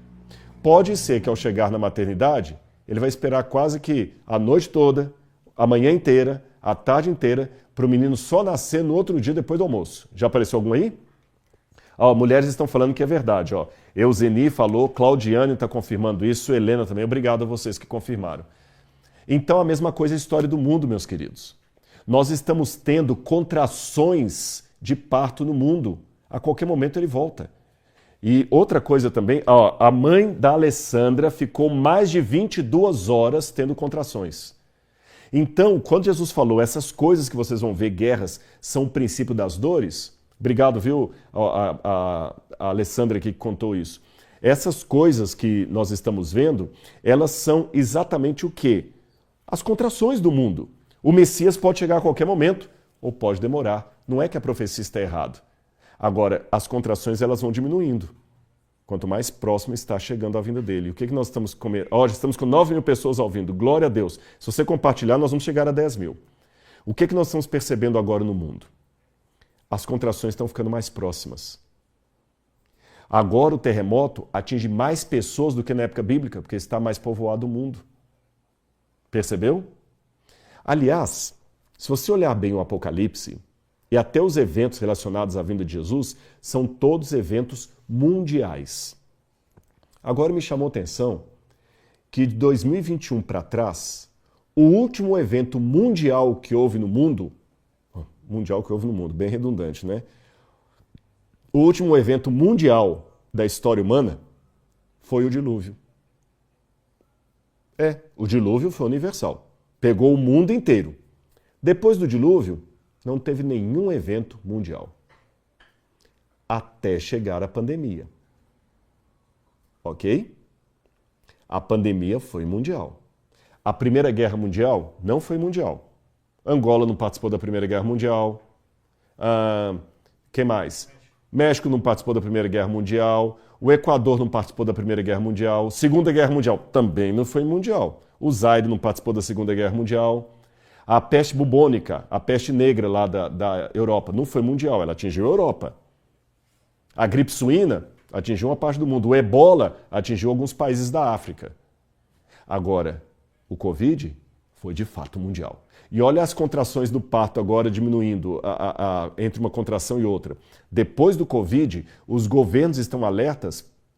Pode ser que ao chegar na maternidade, ele vai esperar quase que a noite toda, a manhã inteira, a tarde inteira, para o menino só nascer no outro dia depois do almoço. Já apareceu algum aí? Mulheres estão falando que é verdade. Euseni falou, Claudiane está confirmando isso, Helena também. Obrigado a vocês que confirmaram. Então, a mesma coisa é a história do mundo, meus queridos. Nós estamos tendo contrações de parto no mundo. A qualquer momento ele volta. E outra coisa também, a mãe da Alessandra ficou mais de 22 horas tendo contrações. Então, quando Jesus falou, essas coisas que vocês vão ver, guerras, são o princípio das dores. Obrigado, viu, a Alessandra aqui que contou isso. Essas coisas que nós estamos vendo, elas são exatamente o quê? As contrações do mundo. O Messias pode chegar a qualquer momento, ou pode demorar. Não é que a profecia está errada. Agora, as contrações elas vão diminuindo. Quanto mais próximo está chegando a vinda dele. O que nós estamos comendo? Já estamos com 9 mil pessoas ouvindo. Glória a Deus. Se você compartilhar, nós vamos chegar a 10 mil. O que nós estamos percebendo agora no mundo? As contrações estão ficando mais próximas. Agora o terremoto atinge mais pessoas do que na época bíblica, porque está mais povoado o mundo. Percebeu? Aliás, se você olhar bem o Apocalipse, e até os eventos relacionados à vinda de Jesus, são todos eventos mundiais. Agora me chamou a atenção que de 2021 para trás, o último evento mundial que houve no mundo, bem redundante, né? O último evento mundial da história humana foi o dilúvio. O dilúvio foi universal. Pegou o mundo inteiro. Depois do dilúvio, não teve nenhum evento mundial. Até chegar a pandemia. Ok? A pandemia foi mundial. A Primeira Guerra Mundial não foi mundial. Angola não participou da Primeira Guerra Mundial. Quem mais? México não participou da Primeira Guerra Mundial. O Equador não participou da Primeira Guerra Mundial. Segunda Guerra Mundial também não foi mundial. O Zaire não participou da Segunda Guerra Mundial. A peste bubônica, a peste negra lá da Europa, não foi mundial, ela atingiu a Europa. A gripe suína atingiu uma parte do mundo. O ebola atingiu alguns países da África. Agora, o Covid foi de fato mundial. E olha as contrações do parto agora diminuindo entre uma contração e outra. Depois do Covid, os governos estão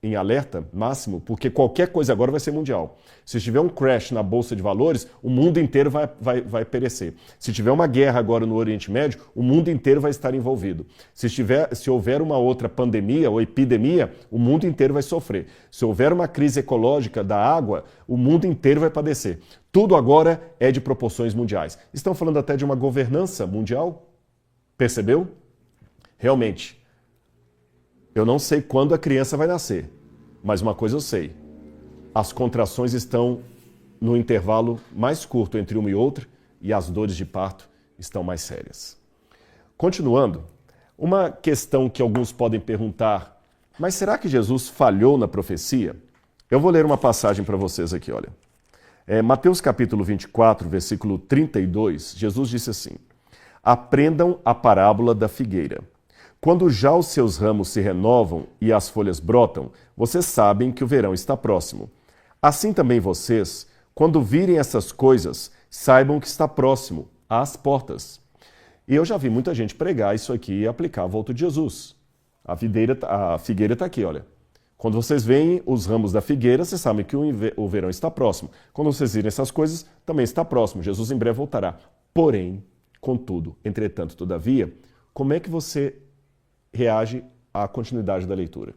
em alerta máximo, porque qualquer coisa agora vai ser mundial. Se tiver um crash na Bolsa de Valores, o mundo inteiro vai perecer. Se tiver uma guerra agora no Oriente Médio, o mundo inteiro vai estar envolvido. Se houver uma outra pandemia ou epidemia, o mundo inteiro vai sofrer. Se houver uma crise ecológica da água, o mundo inteiro vai padecer. Tudo agora é de proporções mundiais. Estão falando até de uma governança mundial? Percebeu? Realmente, eu não sei quando a criança vai nascer, mas uma coisa eu sei. As contrações estão no intervalo mais curto entre uma e outra e as dores de parto estão mais sérias. Continuando, uma questão que alguns podem perguntar, mas será que Jesus falhou na profecia? Eu vou ler uma passagem para vocês aqui, olha. Mateus capítulo 24, versículo 32, Jesus disse assim: aprendam a parábola da figueira. Quando já os seus ramos se renovam e as folhas brotam, vocês sabem que o verão está próximo. Assim também vocês, quando virem essas coisas, saibam que está próximo, às portas. E eu já vi muita gente pregar isso aqui e aplicar a volta de Jesus. A figueira está aqui, olha. Quando vocês veem os ramos da figueira, vocês sabem que o verão está próximo. Quando vocês virem essas coisas, também está próximo. Jesus em breve voltará. Porém, contudo, entretanto, todavia, como é que você reage à continuidade da leitura?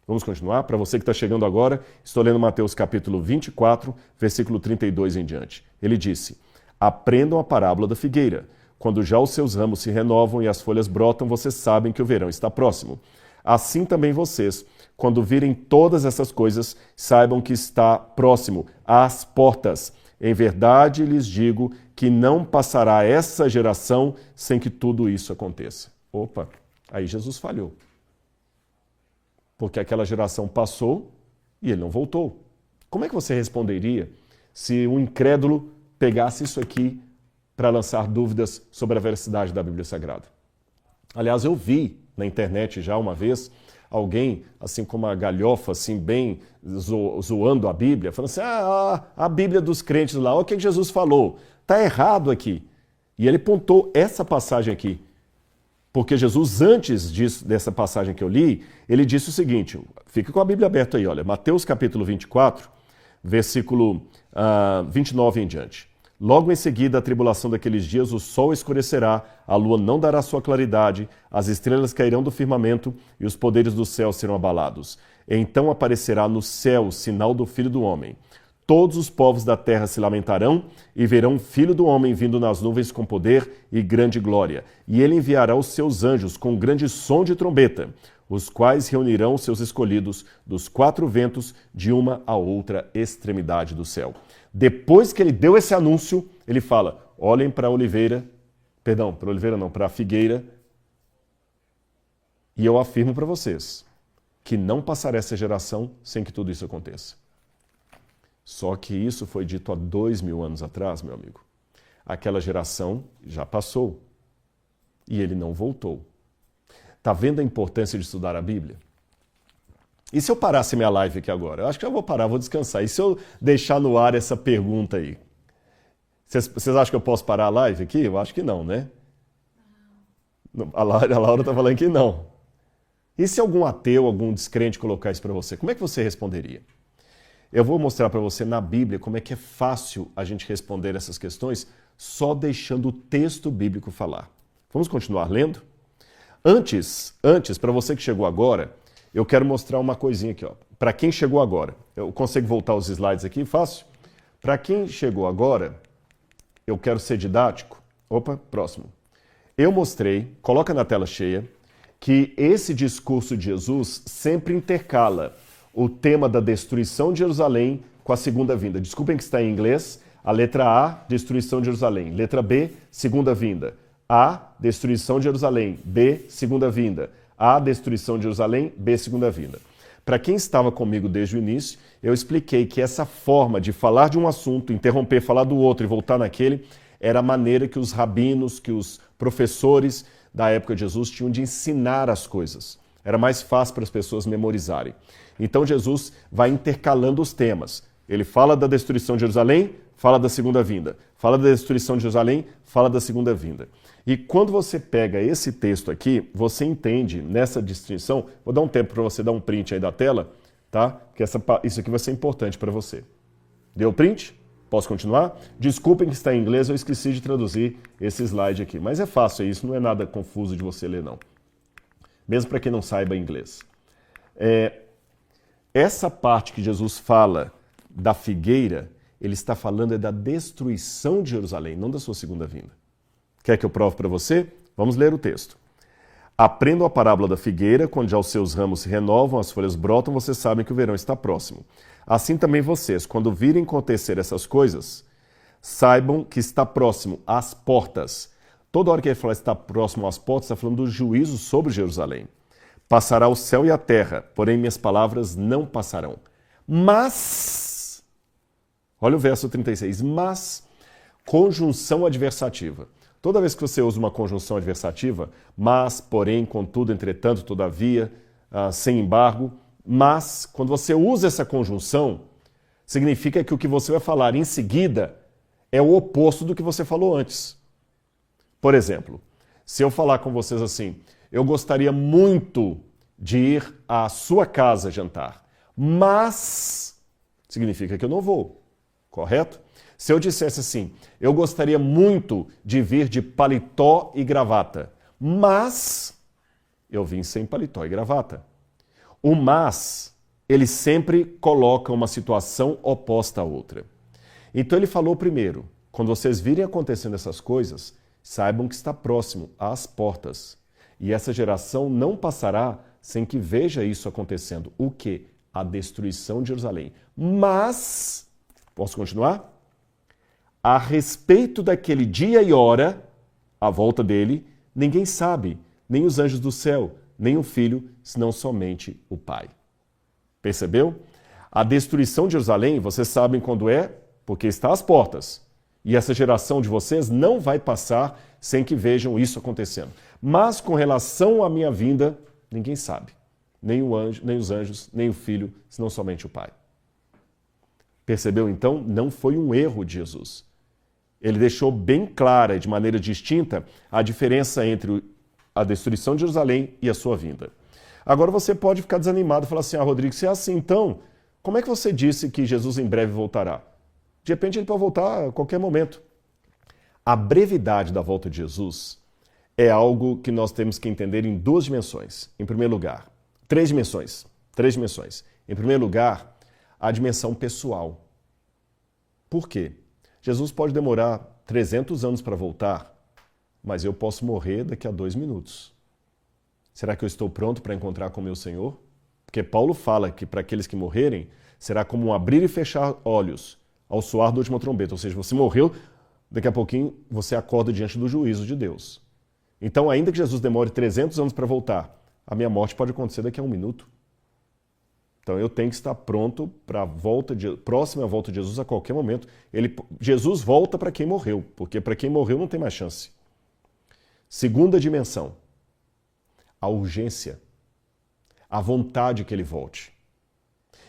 Vamos continuar? Para você que está chegando agora, estou lendo Mateus capítulo 24, versículo 32 em diante. Ele disse: aprendam a parábola da figueira. Quando já os seus ramos se renovam e as folhas brotam, vocês sabem que o verão está próximo. Assim também vocês, quando virem todas essas coisas, saibam que está próximo, às portas. Em verdade lhes digo que não passará essa geração sem que tudo isso aconteça. Opa, aí Jesus falhou. Porque aquela geração passou e ele não voltou. Como é que você responderia se um incrédulo pegasse isso aqui para lançar dúvidas sobre a veracidade da Bíblia Sagrada? Aliás, eu vi na internet já uma vez alguém, assim como a galhofa, assim, bem zoando a Bíblia, falando assim, a Bíblia dos crentes lá, olha o que Jesus falou, está errado aqui. E ele pontou essa passagem aqui. Porque Jesus, antes dessa passagem que eu li, ele disse o seguinte, fica com a Bíblia aberta aí, olha, Mateus capítulo 24, versículo 29 em diante. Logo em seguida, a tribulação daqueles dias, o sol escurecerá, a lua não dará sua claridade, as estrelas cairão do firmamento e os poderes do céu serão abalados. Então aparecerá no céu o sinal do Filho do Homem. Todos os povos da terra se lamentarão e verão o Filho do Homem vindo nas nuvens com poder e grande glória. E ele enviará os seus anjos com grande som de trombeta, os quais reunirão os seus escolhidos dos quatro ventos de uma a outra extremidade do céu. Depois que ele deu esse anúncio, ele fala, olhem para a figueira, e eu afirmo para vocês que não passará essa geração sem que tudo isso aconteça. Só que isso foi dito há 2000 anos atrás, meu amigo. Aquela geração já passou e ele não voltou. Está vendo a importância de estudar a Bíblia? E se eu parasse minha live aqui agora? Eu acho que eu vou parar, vou descansar. E se eu deixar no ar essa pergunta aí? Vocês acham que eu posso parar a live aqui? Eu acho que não, né? A Laura está falando que não. E se algum ateu, algum descrente colocar isso para você? Como é que você responderia? Eu vou mostrar para você na Bíblia como é que é fácil a gente responder essas questões só deixando o texto bíblico falar. Vamos continuar lendo? Antes, para você que chegou agora, eu quero mostrar uma coisinha aqui, ó. Para quem chegou agora, eu consigo voltar os slides aqui? Fácil? Para quem chegou agora, eu quero ser didático. Opa, próximo. Eu mostrei, coloca na tela cheia, que esse discurso de Jesus sempre intercala o tema da destruição de Jerusalém com a segunda vinda. Desculpem que está em inglês. A letra A, destruição de Jerusalém. Letra B, segunda vinda. A, destruição de Jerusalém. B, segunda vinda. A, destruição de Jerusalém. B, segunda vinda. Para quem estava comigo desde o início, eu expliquei que essa forma de falar de um assunto, interromper, falar do outro e voltar naquele, era a maneira que os rabinos, que os professores da época de Jesus tinham de ensinar as coisas. Era mais fácil para as pessoas memorizarem. Então Jesus vai intercalando os temas. Ele fala da destruição de Jerusalém, fala da segunda vinda. Fala da destruição de Jerusalém, fala da segunda vinda. E quando você pega esse texto aqui, você entende nessa distinção, vou dar um tempo para você dar um print aí da tela, tá? Porque isso aqui vai ser importante para você. Deu print? Posso continuar? Desculpem que está em inglês, eu esqueci de traduzir esse slide aqui. Mas é fácil isso, não é nada confuso de você ler, não. Mesmo para quem não saiba inglês. Essa parte que Jesus fala da figueira, ele está falando da destruição de Jerusalém, não da sua segunda vinda. Quer que eu prove para você? Vamos ler o texto. Aprendam a parábola da figueira, quando já os seus ramos se renovam, as folhas brotam, vocês sabem que o verão está próximo. Assim também vocês, quando virem acontecer essas coisas, saibam que está próximo às portas. Toda hora que ele fala está próximo às portas, está falando do juízo sobre Jerusalém. Passará o céu e a terra, porém minhas palavras não passarão. Mas, olha o verso 36, mas, conjunção adversativa. Toda vez que você usa uma conjunção adversativa, mas, porém, contudo, entretanto, todavia, sem embargo, mas, quando você usa essa conjunção, significa que o que você vai falar em seguida é o oposto do que você falou antes. Por exemplo, se eu falar com vocês assim, eu gostaria muito de ir à sua casa jantar, mas significa que eu não vou, correto? Se eu dissesse assim, eu gostaria muito de vir de paletó e gravata, mas eu vim sem paletó e gravata. O mas, ele sempre coloca uma situação oposta à outra. Então ele falou primeiro, quando vocês virem acontecendo essas coisas, saibam que está próximo às portas. E essa geração não passará sem que veja isso acontecendo. O quê? A destruição de Jerusalém. Mas, posso continuar? A respeito daquele dia e hora, a volta dele, ninguém sabe, nem os anjos do céu, nem o Filho, senão somente o Pai. Percebeu? A destruição de Jerusalém, vocês sabem quando é? Porque está às portas. E essa geração de vocês não vai passar sem que vejam isso acontecendo. Mas com relação à minha vinda, ninguém sabe. Nem os anjos, nem o Filho, senão somente o Pai. Percebeu então? Não foi um erro de Jesus. Ele deixou bem clara, de maneira distinta, a diferença entre a destruição de Jerusalém e a sua vinda. Agora você pode ficar desanimado e falar assim, Rodrigo, se é assim então, como é que você disse que Jesus em breve voltará? De repente ele pode voltar a qualquer momento. A brevidade da volta de Jesus é algo que nós temos que entender em duas dimensões. Em primeiro lugar, três dimensões. Em primeiro lugar, a dimensão pessoal. Por quê? Jesus pode demorar 300 anos para voltar, mas eu posso morrer daqui a 2 minutos. Será que eu estou pronto para encontrar com meu Senhor? Porque Paulo fala que para aqueles que morrerem, será como um abrir e fechar olhos ao soar da última trombeta. Ou seja, você morreu, daqui a pouquinho você acorda diante do juízo de Deus. Então, ainda que Jesus demore 300 anos para voltar, a minha morte pode acontecer daqui a 1 minuto. Então, eu tenho que estar pronto para a próxima volta de Jesus a qualquer momento. Jesus volta para quem morreu, porque para quem morreu não tem mais chance. Segunda dimensão, a urgência, a vontade que ele volte.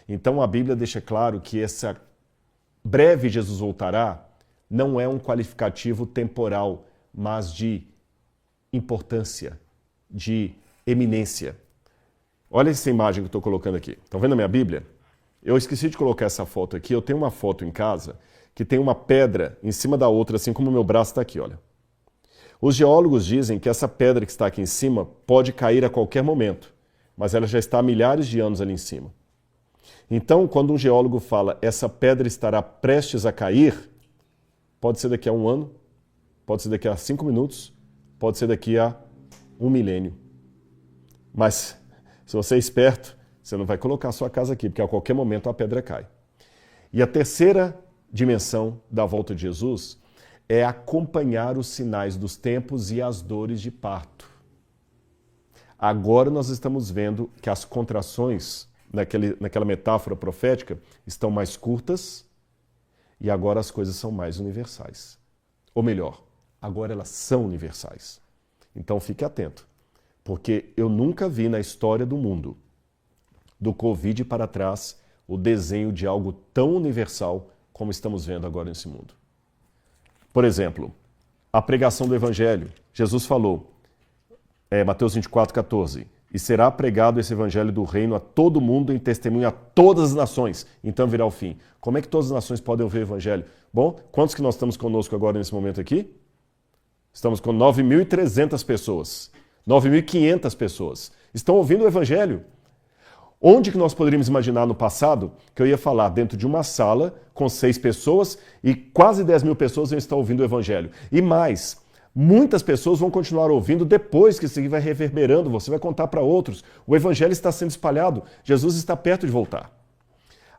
Então, a Bíblia deixa claro que essa breve Jesus voltará não é um qualificativo temporal, mas de importância, de eminência. Olha essa imagem que eu estou colocando aqui. Estão vendo a minha Bíblia? Eu esqueci de colocar essa foto aqui. Eu tenho uma foto em casa que tem uma pedra em cima da outra, assim como o meu braço está aqui, olha. Os geólogos dizem que essa pedra que está aqui em cima pode cair a qualquer momento, mas ela já está há milhares de anos ali em cima. Então, quando um geólogo fala essa pedra estará prestes a cair, pode ser daqui a 1 ano, pode ser daqui a 5 minutos, pode ser daqui a 1 milênio. Mas, se você é esperto, você não vai colocar a sua casa aqui, porque a qualquer momento a pedra cai. E a terceira dimensão da volta de Jesus é acompanhar os sinais dos tempos e as dores de parto. Agora nós estamos vendo que as contrações, naquela metáfora profética, estão mais curtas e agora as coisas são mais universais. Ou melhor, agora elas são universais. Então fique atento, porque eu nunca vi na história do mundo, do Covid para trás, o desenho de algo tão universal como estamos vendo agora nesse mundo. Por exemplo, a pregação do Evangelho. Jesus falou, Mateus 24:14, e será pregado esse Evangelho do reino a todo mundo em testemunho a todas as nações, então virá o fim. Como é que todas as nações podem ouvir o Evangelho? Bom, quantos que nós estamos conosco agora nesse momento aqui? Estamos com 9.300 pessoas, 9.500 pessoas. Estão ouvindo o Evangelho. Onde que nós poderíamos imaginar no passado que eu ia falar dentro de uma sala com 6 pessoas e quase 10.000 pessoas iam estar ouvindo o Evangelho? E mais, muitas pessoas vão continuar ouvindo depois que isso aqui vai reverberando, você vai contar para outros. O Evangelho está sendo espalhado, Jesus está perto de voltar.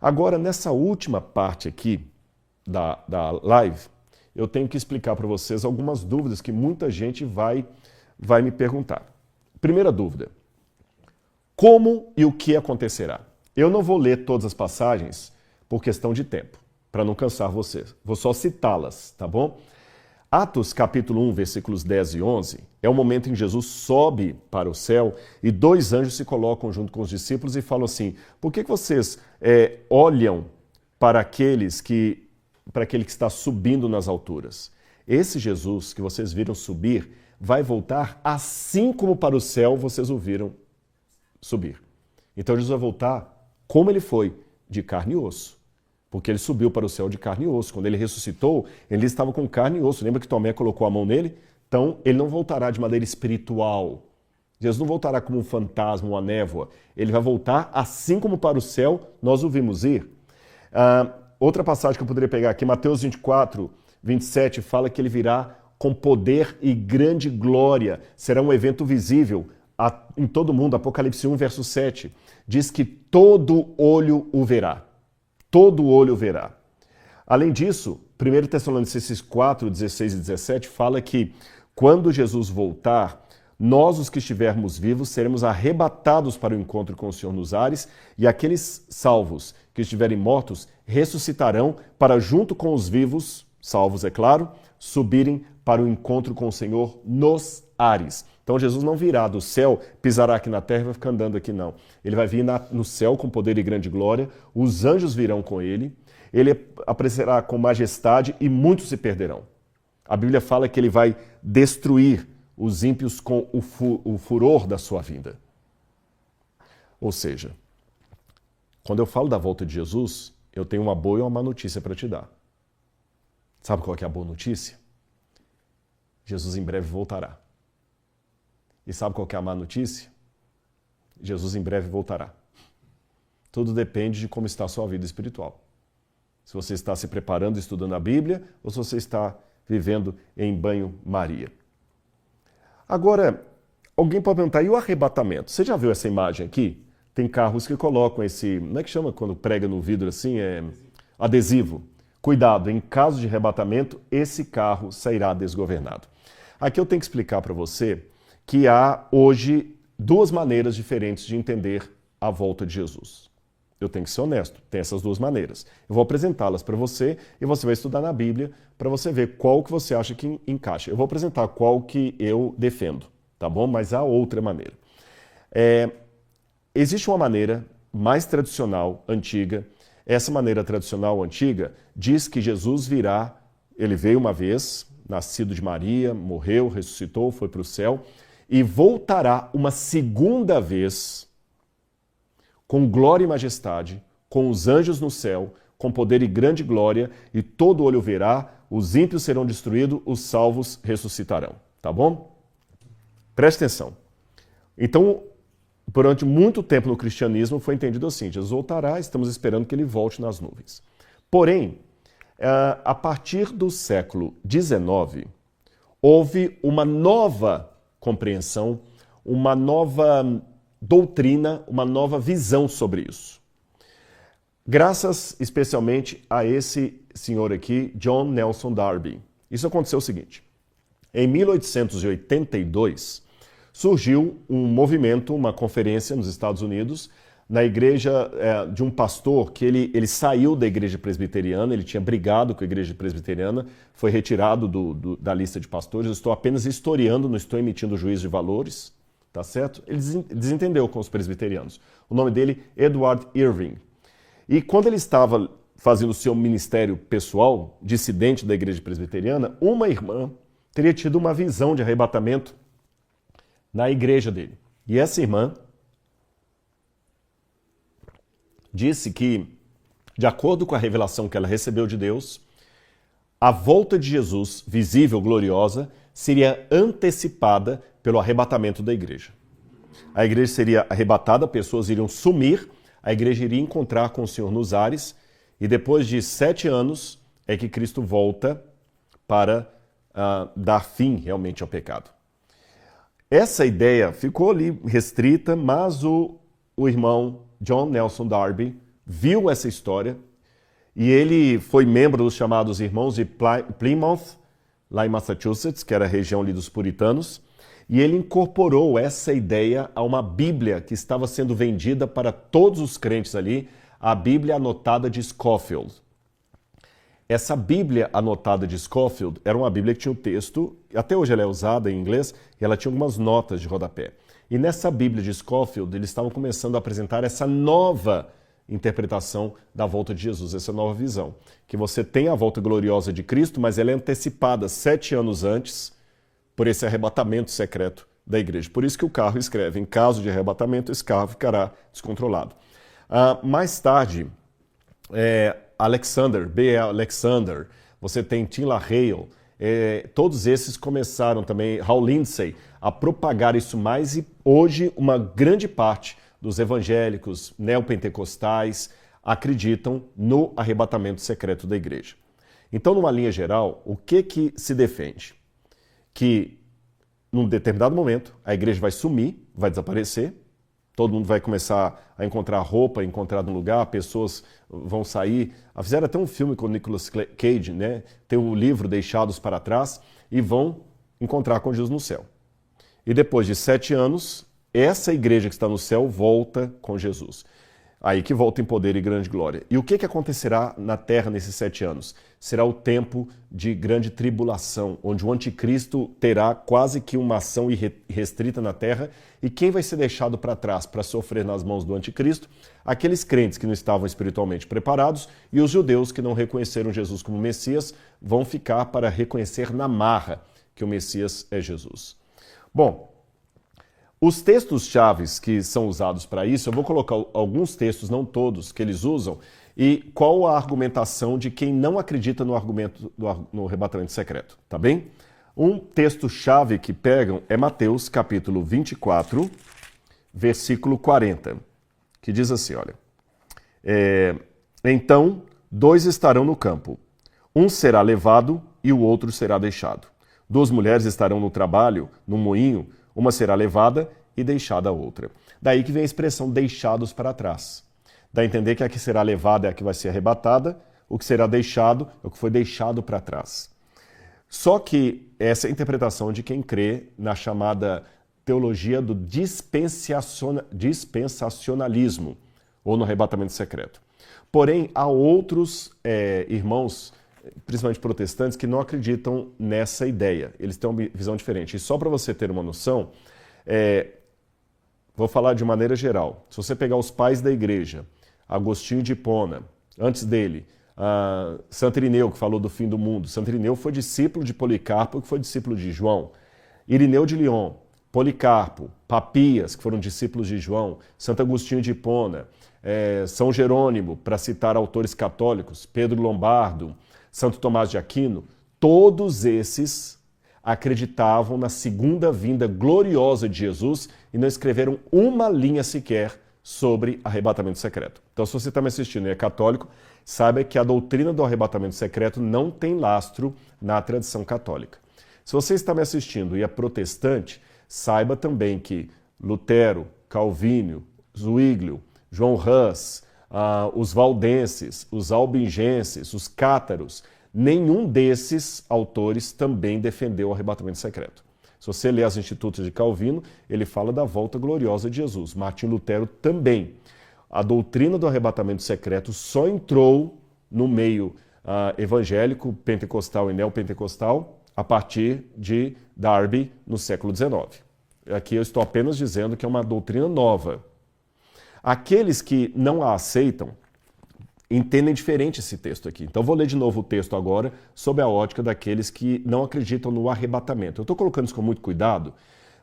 Agora, nessa última parte aqui da live, eu tenho que explicar para vocês algumas dúvidas que muita gente vai me perguntar. Primeira dúvida. Como e o que acontecerá? Eu não vou ler todas as passagens por questão de tempo, para não cansar vocês. Vou só citá-las, tá bom? Atos capítulo 1, versículos 10 e 11, é o momento em que Jesus sobe para o céu e 2 anjos se colocam junto com os discípulos e falam assim, por que vocês olham para aquele que está subindo nas alturas? Esse Jesus que vocês viram subir vai voltar assim como para o céu vocês o viram subir. Então Jesus vai voltar como ele foi, de carne e osso. Porque ele subiu para o céu de carne e osso. Quando ele ressuscitou, ele estava com carne e osso. Lembra que Tomé colocou a mão nele? Então ele não voltará de maneira espiritual. Jesus não voltará como um fantasma, uma névoa. Ele vai voltar assim como para o céu nós o vimos ir. Outra passagem que eu poderia pegar aqui, Mateus 24, 27, fala que ele virá com poder e grande glória. Será um evento visível. em todo mundo, Apocalipse 1, verso 7, diz que todo olho o verá. Todo olho o verá. Além disso, 1 Tessalonicenses 4, 16 e 17 fala que quando Jesus voltar, nós, os que estivermos vivos, seremos arrebatados para o encontro com o Senhor nos ares, e aqueles salvos que estiverem mortos ressuscitarão para, junto com os vivos, salvos é claro, subirem para o encontro com o Senhor nos ares. Então Jesus não virá do céu, pisará aqui na terra e vai ficar andando aqui, não. Ele vai vir no céu com poder e grande glória, os anjos virão com ele, ele aparecerá com majestade e muitos se perderão. A Bíblia fala que ele vai destruir os ímpios com o furor da sua vinda. Ou seja, quando eu falo da volta de Jesus, eu tenho uma boa e uma má notícia para te dar. Sabe qual que é a boa notícia? Jesus em breve voltará. E sabe qual que é a má notícia? Jesus em breve voltará. Tudo depende de como está a sua vida espiritual. Se você está se preparando, estudando a Bíblia, ou se você está vivendo em banho-maria. Agora, alguém pode perguntar, e o arrebatamento? Você já viu essa imagem aqui? Tem carros que colocam esse, como é que chama quando prega no vidro assim? Adesivo. Cuidado, em caso de arrebatamento, esse carro sairá desgovernado. Aqui eu tenho que explicar para você que há hoje duas maneiras diferentes de entender a volta de Jesus. Eu tenho que ser honesto, tem essas duas maneiras. Eu vou apresentá-las para você e você vai estudar na Bíblia para você ver qual que você acha que encaixa. Eu vou apresentar qual que eu defendo, tá bom? Mas há outra maneira. Existe uma maneira mais tradicional, antiga. Essa maneira tradicional, antiga, diz que Jesus virá, ele veio uma vez, nascido de Maria, morreu, ressuscitou, foi para o céu, e voltará uma segunda vez com glória e majestade, com os anjos no céu, com poder e grande glória, e todo olho verá, os ímpios serão destruídos, os salvos ressuscitarão. Tá bom? Preste atenção. Então, durante muito tempo no cristianismo foi entendido assim, Jesus voltará, estamos esperando que ele volte nas nuvens. Porém, a partir do século XIX, houve uma nova compreensão, uma nova doutrina, uma nova visão sobre isso. Graças especialmente a esse senhor aqui, John Nelson Darby. Isso aconteceu o seguinte, em 1882 surgiu um movimento, uma conferência nos Estados Unidos, na igreja de um pastor que ele saiu da igreja presbiteriana, ele tinha brigado com a igreja presbiteriana, foi retirado da lista de pastores. Eu estou apenas historiando, não estou emitindo juízo de valores, tá certo? Ele desentendeu com os presbiterianos. O nome dele, Edward Irving. E quando ele estava fazendo o seu ministério pessoal, dissidente da igreja presbiteriana, uma irmã teria tido uma visão de arrebatamento na igreja dele. E essa irmã disse que, de acordo com a revelação que ela recebeu de Deus, a volta de Jesus, visível, gloriosa, seria antecipada pelo arrebatamento da igreja. A igreja seria arrebatada, pessoas iriam sumir, a igreja iria encontrar com o Senhor nos ares, e depois de 7 anos é que Cristo volta para dar fim realmente ao pecado. Essa ideia ficou ali restrita, mas o irmão John Nelson Darby viu essa história e ele foi membro dos chamados Irmãos de Plymouth, lá em Massachusetts, que era a região ali dos puritanos, e ele incorporou essa ideia a uma Bíblia que estava sendo vendida para todos os crentes ali, a Bíblia anotada de Scofield. Essa Bíblia anotada de Scofield era uma Bíblia que tinha um texto, até hoje ela é usada em inglês, e ela tinha algumas notas de rodapé. E nessa Bíblia de Scofield, eles estavam começando a apresentar essa nova interpretação da volta de Jesus, essa nova visão. Que você tem a volta gloriosa de Cristo, mas ela é antecipada 7 anos antes por esse arrebatamento secreto da igreja. Por isso que o carro escreve, em caso de arrebatamento, esse carro ficará descontrolado. Mais tarde, B. Alexander, você tem Tim LaHale, todos esses começaram também, Hal Lindsey, a propagar isso mais, e hoje uma grande parte dos evangélicos neopentecostais acreditam no arrebatamento secreto da igreja. Então, numa linha geral, o que se defende? Que num determinado momento, a igreja vai sumir, vai desaparecer, todo mundo vai começar a encontrar roupa, encontrar no lugar, pessoas vão sair. Fizeram até um filme com o Nicolas Cage, né? Tem o livro Deixados para Trás, e vão encontrar com Jesus no céu. E depois de 7 anos, essa igreja que está no céu volta com Jesus. Aí que volta em poder e grande glória. E o que acontecerá na terra nesses 7 anos? Será o tempo de grande tribulação, onde o anticristo terá quase que uma ação irrestrita na terra. E quem vai ser deixado para trás para sofrer nas mãos do anticristo? Aqueles crentes que não estavam espiritualmente preparados e os judeus que não reconheceram Jesus como Messias vão ficar para reconhecer na marra que o Messias é Jesus. Bom, os textos-chave que são usados para isso, eu vou colocar alguns textos, não todos, que eles usam, e qual a argumentação de quem não acredita no argumento no arrebatamento secreto, tá bem? Um texto-chave que pegam é Mateus, capítulo 24, versículo 40, que diz assim, olha, então 2 estarão no campo, um será levado e o outro será deixado. 2 mulheres estarão no trabalho, no moinho, uma será levada e deixada a outra. Daí que vem a expressão deixados para trás. Dá a entender que a que será levada é a que vai ser arrebatada, o que será deixado é o que foi deixado para trás. Só que essa é a interpretação de quem crê na chamada teologia do dispensacionalismo, ou no arrebatamento secreto. Porém, há outros irmãos, principalmente protestantes, que não acreditam nessa ideia. Eles têm uma visão diferente. E só para você ter uma noção, vou falar de maneira geral. Se você pegar os pais da igreja, Agostinho de Hipona, antes dele, Santo Irineu, que falou do fim do mundo. Santo Irineu foi discípulo de Policarpo, que foi discípulo de João. Irineu de Lyon, Policarpo, Papias, que foram discípulos de João, Santo Agostinho de Hipona, São Jerônimo, para citar autores católicos, Pedro Lombardo, Santo Tomás de Aquino, todos esses acreditavam na segunda vinda gloriosa de Jesus e não escreveram uma linha sequer sobre arrebatamento secreto. Então, se você está me assistindo e é católico, saiba que a doutrina do arrebatamento secreto não tem lastro na tradição católica. Se você está me assistindo e é protestante, saiba também que Lutero, Calvínio, Zwinglio, João Hus, os valdenses, os albingenses, os cátaros, nenhum desses autores também defendeu o arrebatamento secreto. Se você ler as Institutas de Calvino, ele fala da volta gloriosa de Jesus. Martim Lutero também. A doutrina do arrebatamento secreto só entrou no meio evangélico, pentecostal e neopentecostal a partir de Darby no século XIX. Aqui eu estou apenas dizendo que é uma doutrina nova. Aqueles que não a aceitam entendem diferente esse texto aqui. Então vou ler de novo o texto agora sob a ótica daqueles que não acreditam no arrebatamento. Eu estou colocando isso com muito cuidado,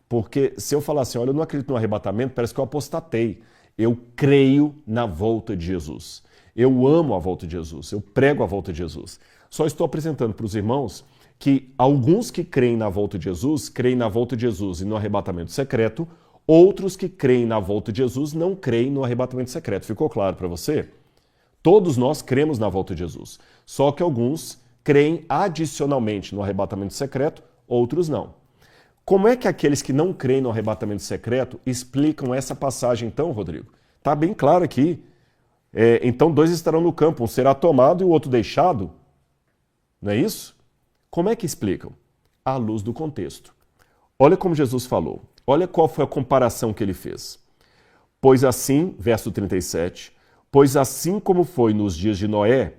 porque se eu falar assim, olha, eu não acredito no arrebatamento, parece que eu apostatei. Eu creio na volta de Jesus. Eu amo a volta de Jesus. Eu prego a volta de Jesus. Só estou apresentando para os irmãos que alguns que creem na volta de Jesus, creem na volta de Jesus e no arrebatamento secreto, outros que creem na volta de Jesus não creem no arrebatamento secreto. Ficou claro para você? Todos nós cremos na volta de Jesus. Só que alguns creem adicionalmente no arrebatamento secreto, outros não. Como é que aqueles que não creem no arrebatamento secreto explicam essa passagem então, Rodrigo? Está bem claro aqui. Então 2 estarão no campo, um será tomado e o outro deixado. Não é isso? Como é que explicam? À luz do contexto. Olha como Jesus falou. Olha qual foi a comparação que ele fez. Pois assim, verso 37, pois assim como foi nos dias de Noé,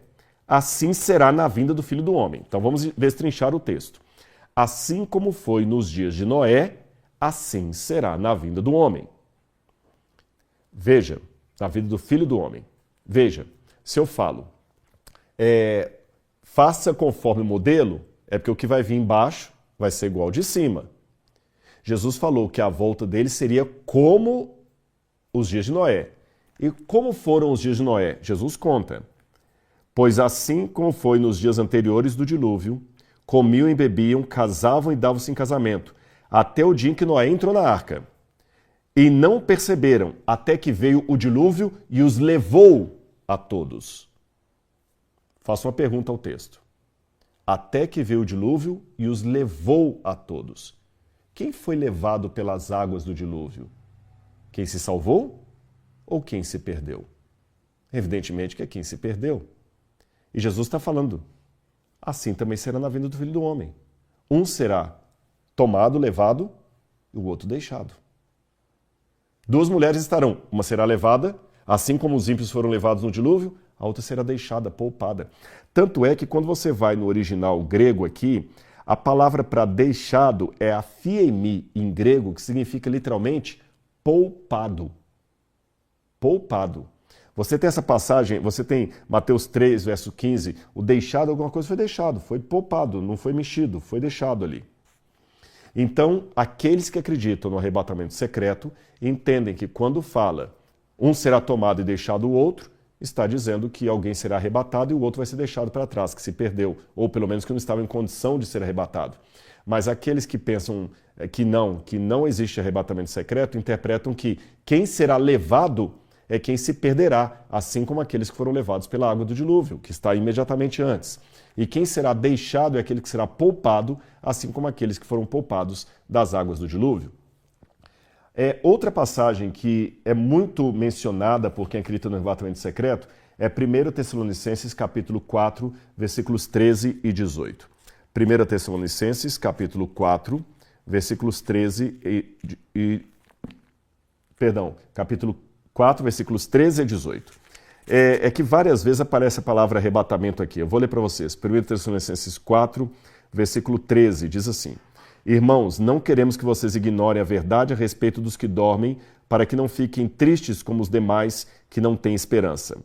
assim será na vinda do Filho do Homem. Então vamos destrinchar o texto. Assim como foi nos dias de Noé, assim será na vinda do homem. Veja, na vinda do Filho do Homem. Veja, se eu falo, faça conforme o modelo, é porque o que vai vir embaixo vai ser igual de cima. Jesus falou que a volta dele seria como os dias de Noé. E como foram os dias de Noé? Jesus conta. Pois assim como foi nos dias anteriores do dilúvio, comiam e bebiam, casavam e davam-se em casamento, até o dia em que Noé entrou na arca. E não perceberam, até que veio o dilúvio e os levou a todos. Faço uma pergunta ao texto. Até que veio o dilúvio e os levou a todos. Quem foi levado pelas águas do dilúvio? Quem se salvou ou quem se perdeu? Evidentemente que é quem se perdeu. E Jesus está falando, assim também será na vinda do Filho do Homem. Um será tomado, levado, e o outro deixado. Duas mulheres estarão, uma será levada, assim como os ímpios foram levados no dilúvio, a outra será deixada, poupada. Tanto é que quando você vai no original grego aqui, a palavra para deixado é aphiemi em grego, que significa literalmente poupado. Poupado. Você tem essa passagem, você tem Mateus 3, verso 15, o deixado, alguma coisa foi deixado, foi poupado, não foi mexido, foi deixado ali. Então, aqueles que acreditam no arrebatamento secreto entendem que quando fala um será tomado e deixado o outro, está dizendo que alguém será arrebatado e o outro vai ser deixado para trás, que se perdeu, ou pelo menos que não estava em condição de ser arrebatado. Mas aqueles que pensam que não existe arrebatamento secreto, interpretam que quem será levado é quem se perderá, assim como aqueles que foram levados pela água do dilúvio, que está imediatamente antes. E quem será deixado é aquele que será poupado, assim como aqueles que foram poupados das águas do dilúvio. Outra passagem que é muito mencionada por quem acredita no arrebatamento secreto é 1 Tessalonicenses capítulo 4, versículos 13 e 18. 1 Tessalonicenses capítulo 4, versículos 13 capítulo 4, versículos 13 a 18. É que várias vezes aparece a palavra arrebatamento aqui. Eu vou ler para vocês. 1 Tessalonicenses 4, versículo 13, diz assim: Irmãos, não queremos que vocês ignorem a verdade a respeito dos que dormem, para que não fiquem tristes como os demais que não têm esperança.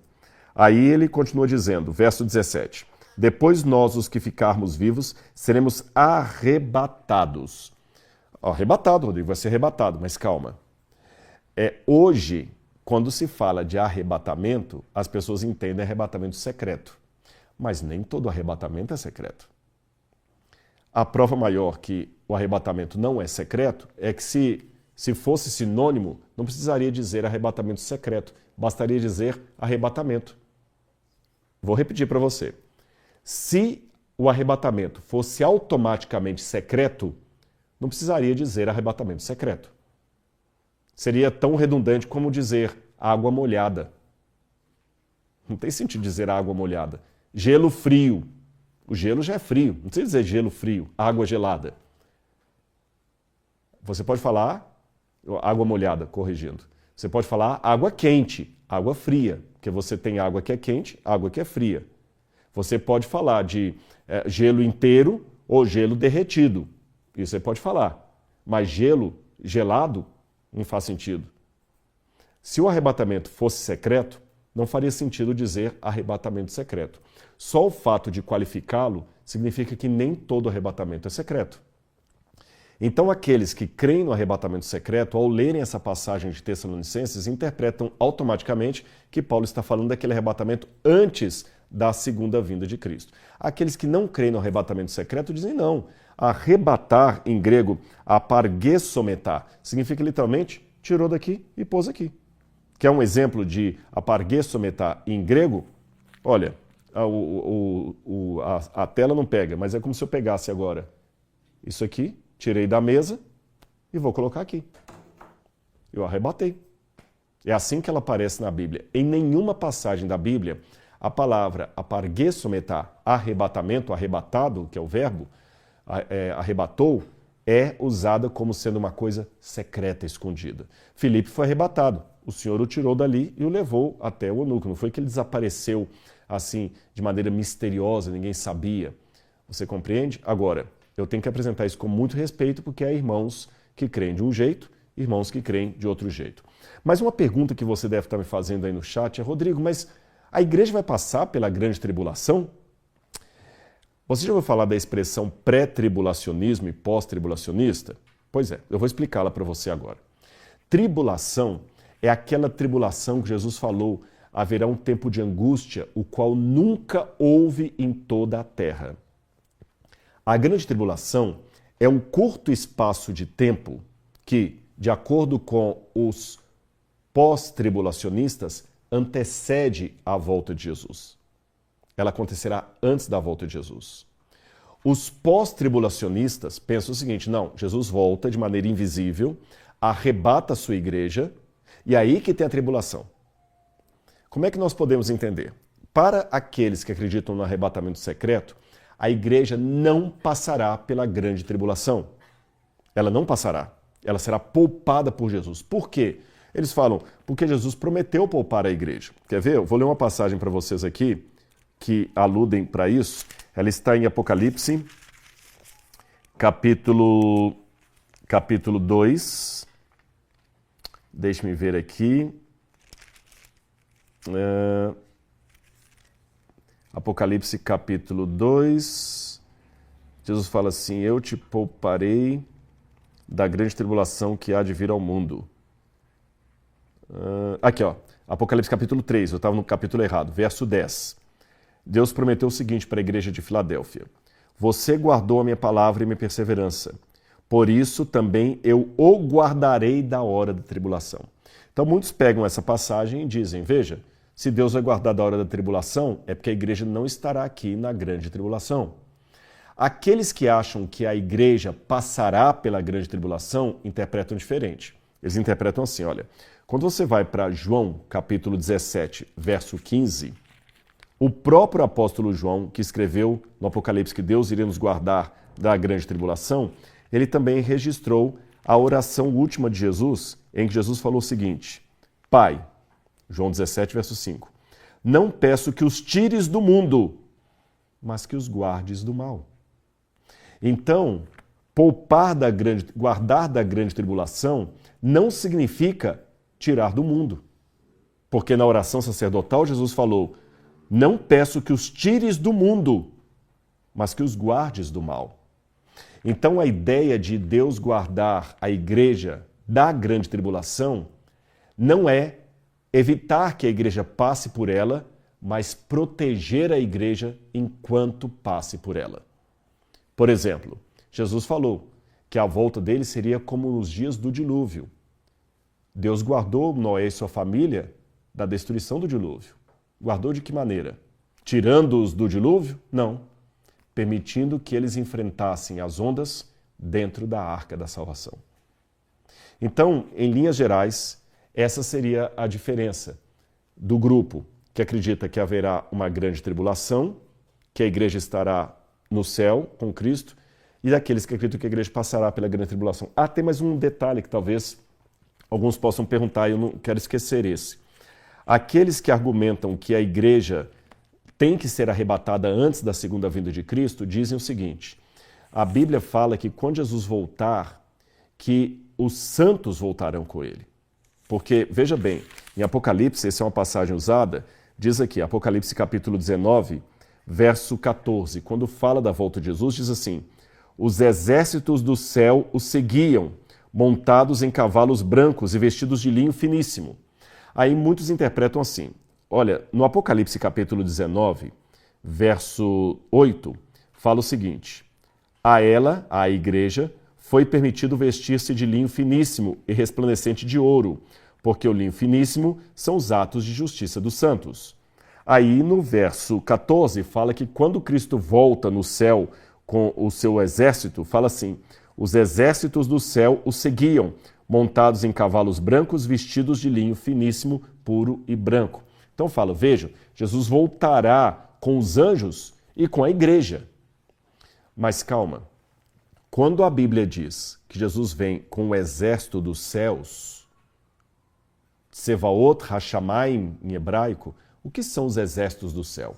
Aí ele continua dizendo, verso 17: Depois nós, os que ficarmos vivos, seremos arrebatados. Arrebatado, Rodrigo, vai ser arrebatado, mas calma. Hoje, quando se fala de arrebatamento, as pessoas entendem arrebatamento secreto. Mas nem todo arrebatamento é secreto. A prova maior que o arrebatamento não é secreto é que se fosse sinônimo, não precisaria dizer arrebatamento secreto, bastaria dizer arrebatamento. Vou repetir para você. Se o arrebatamento fosse automaticamente secreto, não precisaria dizer arrebatamento secreto. Seria tão redundante como dizer água molhada. Não tem sentido dizer água molhada. Gelo frio. O gelo já é frio. Não precisa dizer gelo frio, água gelada. Você pode falar água molhada, corrigindo. Você pode falar água quente, água fria, porque você tem água que é quente, água que é fria. Você pode falar de gelo inteiro ou gelo derretido. Isso você pode falar. Mas gelo gelado não faz sentido. Se o arrebatamento fosse secreto, não faria sentido dizer arrebatamento secreto. Só o fato de qualificá-lo significa que nem todo arrebatamento é secreto. Então, aqueles que creem no arrebatamento secreto, ao lerem essa passagem de Tessalonicenses, interpretam automaticamente que Paulo está falando daquele arrebatamento antes da segunda vinda de Cristo. Aqueles que não creem no arrebatamento secreto dizem não. Arrebatar, em grego, apargessometar, significa literalmente tirou daqui e pôs aqui. Quer um exemplo de apargessometar em grego? Olha, a tela não pega, mas é como se eu pegasse agora isso aqui, tirei da mesa e vou colocar aqui. Eu arrebatei. É assim que ela aparece na Bíblia. Em nenhuma passagem da Bíblia, a palavra apargessometar, arrebatamento, arrebatado, que é o verbo, arrebatou, é usada como sendo uma coisa secreta, escondida. Filipe foi arrebatado. O Senhor o tirou dali e o levou até o eunuco. Não foi que ele desapareceu assim, de maneira misteriosa, ninguém sabia. Você compreende? Agora, eu tenho que apresentar isso com muito respeito, porque há irmãos que creem de um jeito, irmãos que creem de outro jeito. Mas uma pergunta que você deve estar me fazendo aí no chat é, Rodrigo, mas a igreja vai passar pela grande tribulação? Você já ouviu falar da expressão pré-tribulacionismo e pós-tribulacionista? Pois é, eu vou explicá-la para você agora. Tribulação é aquela tribulação que Jesus falou, haverá um tempo de angústia, o qual nunca houve em toda a terra. A grande tribulação é um curto espaço de tempo que, de acordo com os pós-tribulacionistas, antecede a volta de Jesus. Ela acontecerá antes da volta de Jesus. Os pós-tribulacionistas pensam o seguinte: não, Jesus volta de maneira invisível, arrebata a sua igreja, e aí que tem a tribulação. Como é que nós podemos entender? Para aqueles que acreditam no arrebatamento secreto, a igreja não passará pela grande tribulação. Ela não passará. Ela será poupada por Jesus. Por quê? Eles falam, porque Jesus prometeu poupar a igreja. Quer ver? Eu vou ler uma passagem para vocês aqui que aludem para isso. Ela está em Apocalipse, capítulo 2. Deixe-me ver aqui. Apocalipse capítulo 2. Jesus fala assim: eu te pouparei da grande tribulação que há de vir ao mundo. Aqui, ó. Apocalipse capítulo 3. Eu estava no capítulo errado. Verso 10. Deus prometeu o seguinte para a igreja de Filadélfia: você guardou a minha palavra e minha perseverança. Por isso também eu o guardarei da hora da tribulação. Então muitos pegam essa passagem e dizem, veja, se Deus vai guardar da hora da tribulação, é porque a igreja não estará aqui na grande tribulação. Aqueles que acham que a igreja passará pela grande tribulação, interpretam diferente. Eles interpretam assim, olha, quando você vai para João, capítulo 17, verso 15, o próprio apóstolo João, que escreveu no Apocalipse que Deus iria nos guardar da grande tribulação, ele também registrou a oração última de Jesus, em que Jesus falou o seguinte: Pai, João 17, verso 5, não peço que os tires do mundo, mas que os guardes do mal. Então, guardar da grande tribulação não significa tirar do mundo. Porque na oração sacerdotal Jesus falou, não peço que os tires do mundo, mas que os guardes do mal. Então a ideia de Deus guardar a igreja da grande tribulação não é evitar que a igreja passe por ela, mas proteger a igreja enquanto passe por ela. Por exemplo, Jesus falou que a volta dele seria como nos dias do dilúvio. Deus guardou Noé e sua família da destruição do dilúvio. Guardou de que maneira? Tirando-os do dilúvio? Não. Permitindo que eles enfrentassem as ondas dentro da arca da salvação. Então, em linhas gerais, essa seria a diferença do grupo que acredita que haverá uma grande tribulação, que a igreja estará no céu com Cristo, e daqueles que acreditam que a igreja passará pela grande tribulação. Tem mais um detalhe que talvez alguns possam perguntar, e eu não quero esquecer esse. Aqueles que argumentam que a igreja tem que ser arrebatada antes da segunda vinda de Cristo, dizem o seguinte: a Bíblia fala que quando Jesus voltar, que os santos voltarão com ele. Porque, veja bem, em Apocalipse, essa é uma passagem usada, diz aqui, Apocalipse capítulo 19, verso 14, quando fala da volta de Jesus, diz assim: os exércitos do céu o seguiam, montados em cavalos brancos e vestidos de linho finíssimo. Aí muitos interpretam assim, olha, no Apocalipse capítulo 19, verso 8, fala o seguinte: a ela, a igreja, foi permitido vestir-se de linho finíssimo e resplandecente de ouro, porque o linho finíssimo são os atos de justiça dos santos. Aí no verso 14 fala que quando Cristo volta no céu com o seu exército, fala assim: os exércitos do céu o seguiam, montados em cavalos brancos, vestidos de linho finíssimo, puro e branco. Então fala, veja, Jesus voltará com os anjos e com a igreja. Mas calma, quando a Bíblia diz que Jesus vem com o exército dos céus, Tsevaot Hashamayim em hebraico, o que são os exércitos do céu?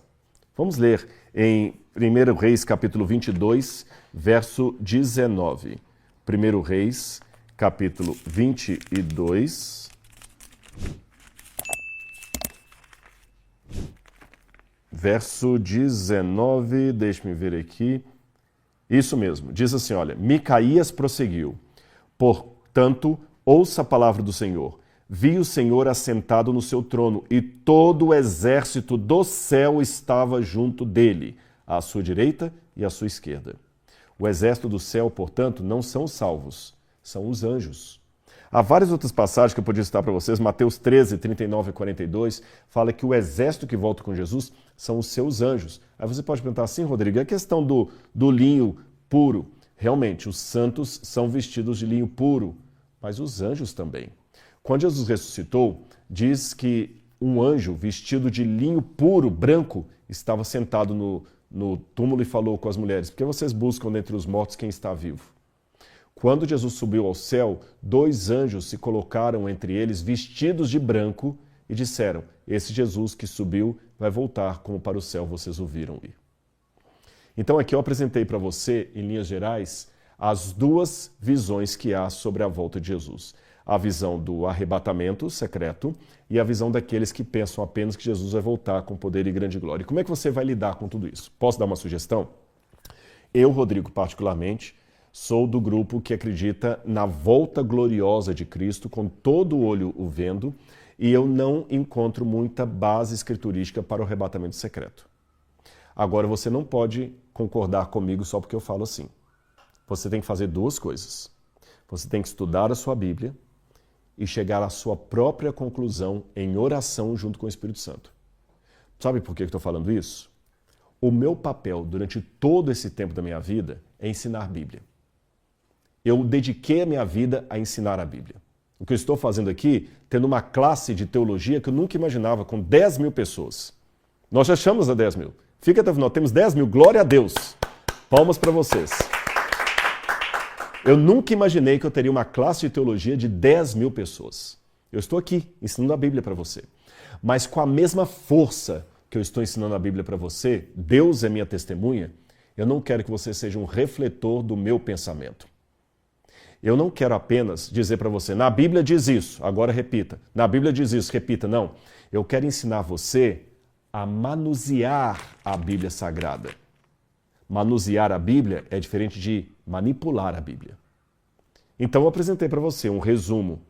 Vamos ler em 1 Reis capítulo 22, verso 19. 1 Reis capítulo 22, verso 19, deixe-me ver aqui. Isso mesmo, diz assim, olha, Micaías prosseguiu, portanto, ouça a palavra do Senhor. Vi o Senhor assentado no seu trono, e todo o exército do céu estava junto dele, à sua direita e à sua esquerda. O exército do céu, portanto, não são os salvos, são os anjos. Há várias outras passagens que eu podia citar para vocês. Mateus 13, 39 e 42, fala que o exército que volta com Jesus são os seus anjos. Aí você pode perguntar assim, Rodrigo, a questão do linho puro. Realmente, os santos são vestidos de linho puro, mas os anjos também. Quando Jesus ressuscitou, diz que um anjo vestido de linho puro, branco, estava sentado no túmulo e falou com as mulheres: por que vocês buscam dentre os mortos quem está vivo? Quando Jesus subiu ao céu, 2 anjos se colocaram entre eles vestidos de branco e disseram: esse Jesus que subiu vai voltar como para o céu vocês o viram ir. Então aqui eu apresentei para você, em linhas gerais, as 2 visões que há sobre a volta de Jesus. A visão do arrebatamento secreto e a visão daqueles que pensam apenas que Jesus vai voltar com poder e grande glória. E como é que você vai lidar com tudo isso? Posso dar uma sugestão? Eu, Rodrigo, particularmente, sou do grupo que acredita na volta gloriosa de Cristo, com todo o olho o vendo, e eu não encontro muita base escriturística para o arrebatamento secreto. Agora, você não pode concordar comigo só porque eu falo assim. Você tem que fazer 2 coisas. Você tem que estudar a sua Bíblia e chegar à sua própria conclusão em oração junto com o Espírito Santo. Sabe por que eu estou falando isso? O meu papel durante todo esse tempo da minha vida é ensinar a Bíblia. Eu dediquei a minha vida a ensinar a Bíblia. O que eu estou fazendo aqui, tendo uma classe de teologia que eu nunca imaginava, com 10 mil pessoas. Nós já chamamos a 10 mil. Fica até o final, temos 10 mil, glória a Deus. Palmas para vocês. Eu nunca imaginei que eu teria uma classe de teologia de 10 mil pessoas. Eu estou aqui ensinando a Bíblia para você. Mas com a mesma força que eu estou ensinando a Bíblia para você, Deus é minha testemunha, eu não quero que você seja um refletor do meu pensamento. Eu não quero apenas dizer para você, na Bíblia diz isso, agora repita. Na Bíblia diz isso, repita. Não. Eu quero ensinar você a manusear a Bíblia Sagrada. Manusear a Bíblia é diferente de manipular a Bíblia. Então eu apresentei para você um resumo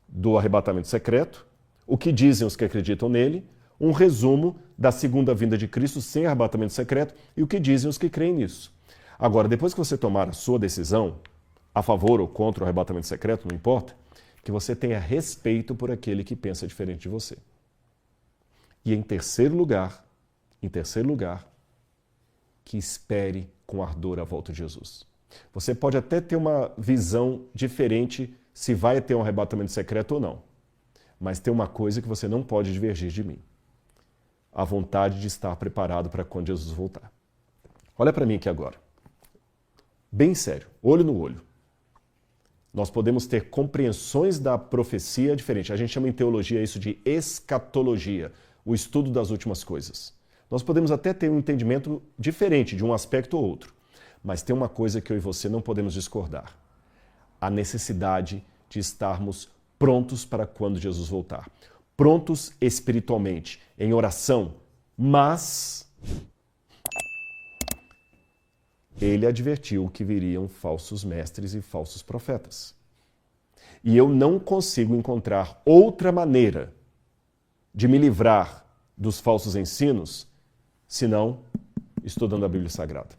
do arrebatamento secreto, o que dizem os que acreditam nele, um resumo da segunda vinda de Cristo sem arrebatamento secreto e o que dizem os que creem nisso. Agora, depois que você tomar a sua decisão, a favor ou contra o arrebatamento secreto, não importa, que você tenha respeito por aquele que pensa diferente de você. E em terceiro lugar, que espere com ardor a volta de Jesus. Você pode até ter uma visão diferente se vai ter um arrebatamento secreto ou não. Mas tem uma coisa que você não pode divergir de mim. A vontade de estar preparado para quando Jesus voltar. Olha para mim aqui agora. Bem sério, olho no olho. Nós podemos ter compreensões da profecia diferentes. A gente chama em teologia isso de escatologia, o estudo das últimas coisas. Nós podemos até ter um entendimento diferente de um aspecto ou outro, mas tem uma coisa que eu e você não podemos discordar. A necessidade de estarmos prontos para quando Jesus voltar. Prontos espiritualmente, em oração, mas ele advertiu que viriam falsos mestres e falsos profetas. E eu não consigo encontrar outra maneira de me livrar dos falsos ensinos senão estudando a Bíblia Sagrada.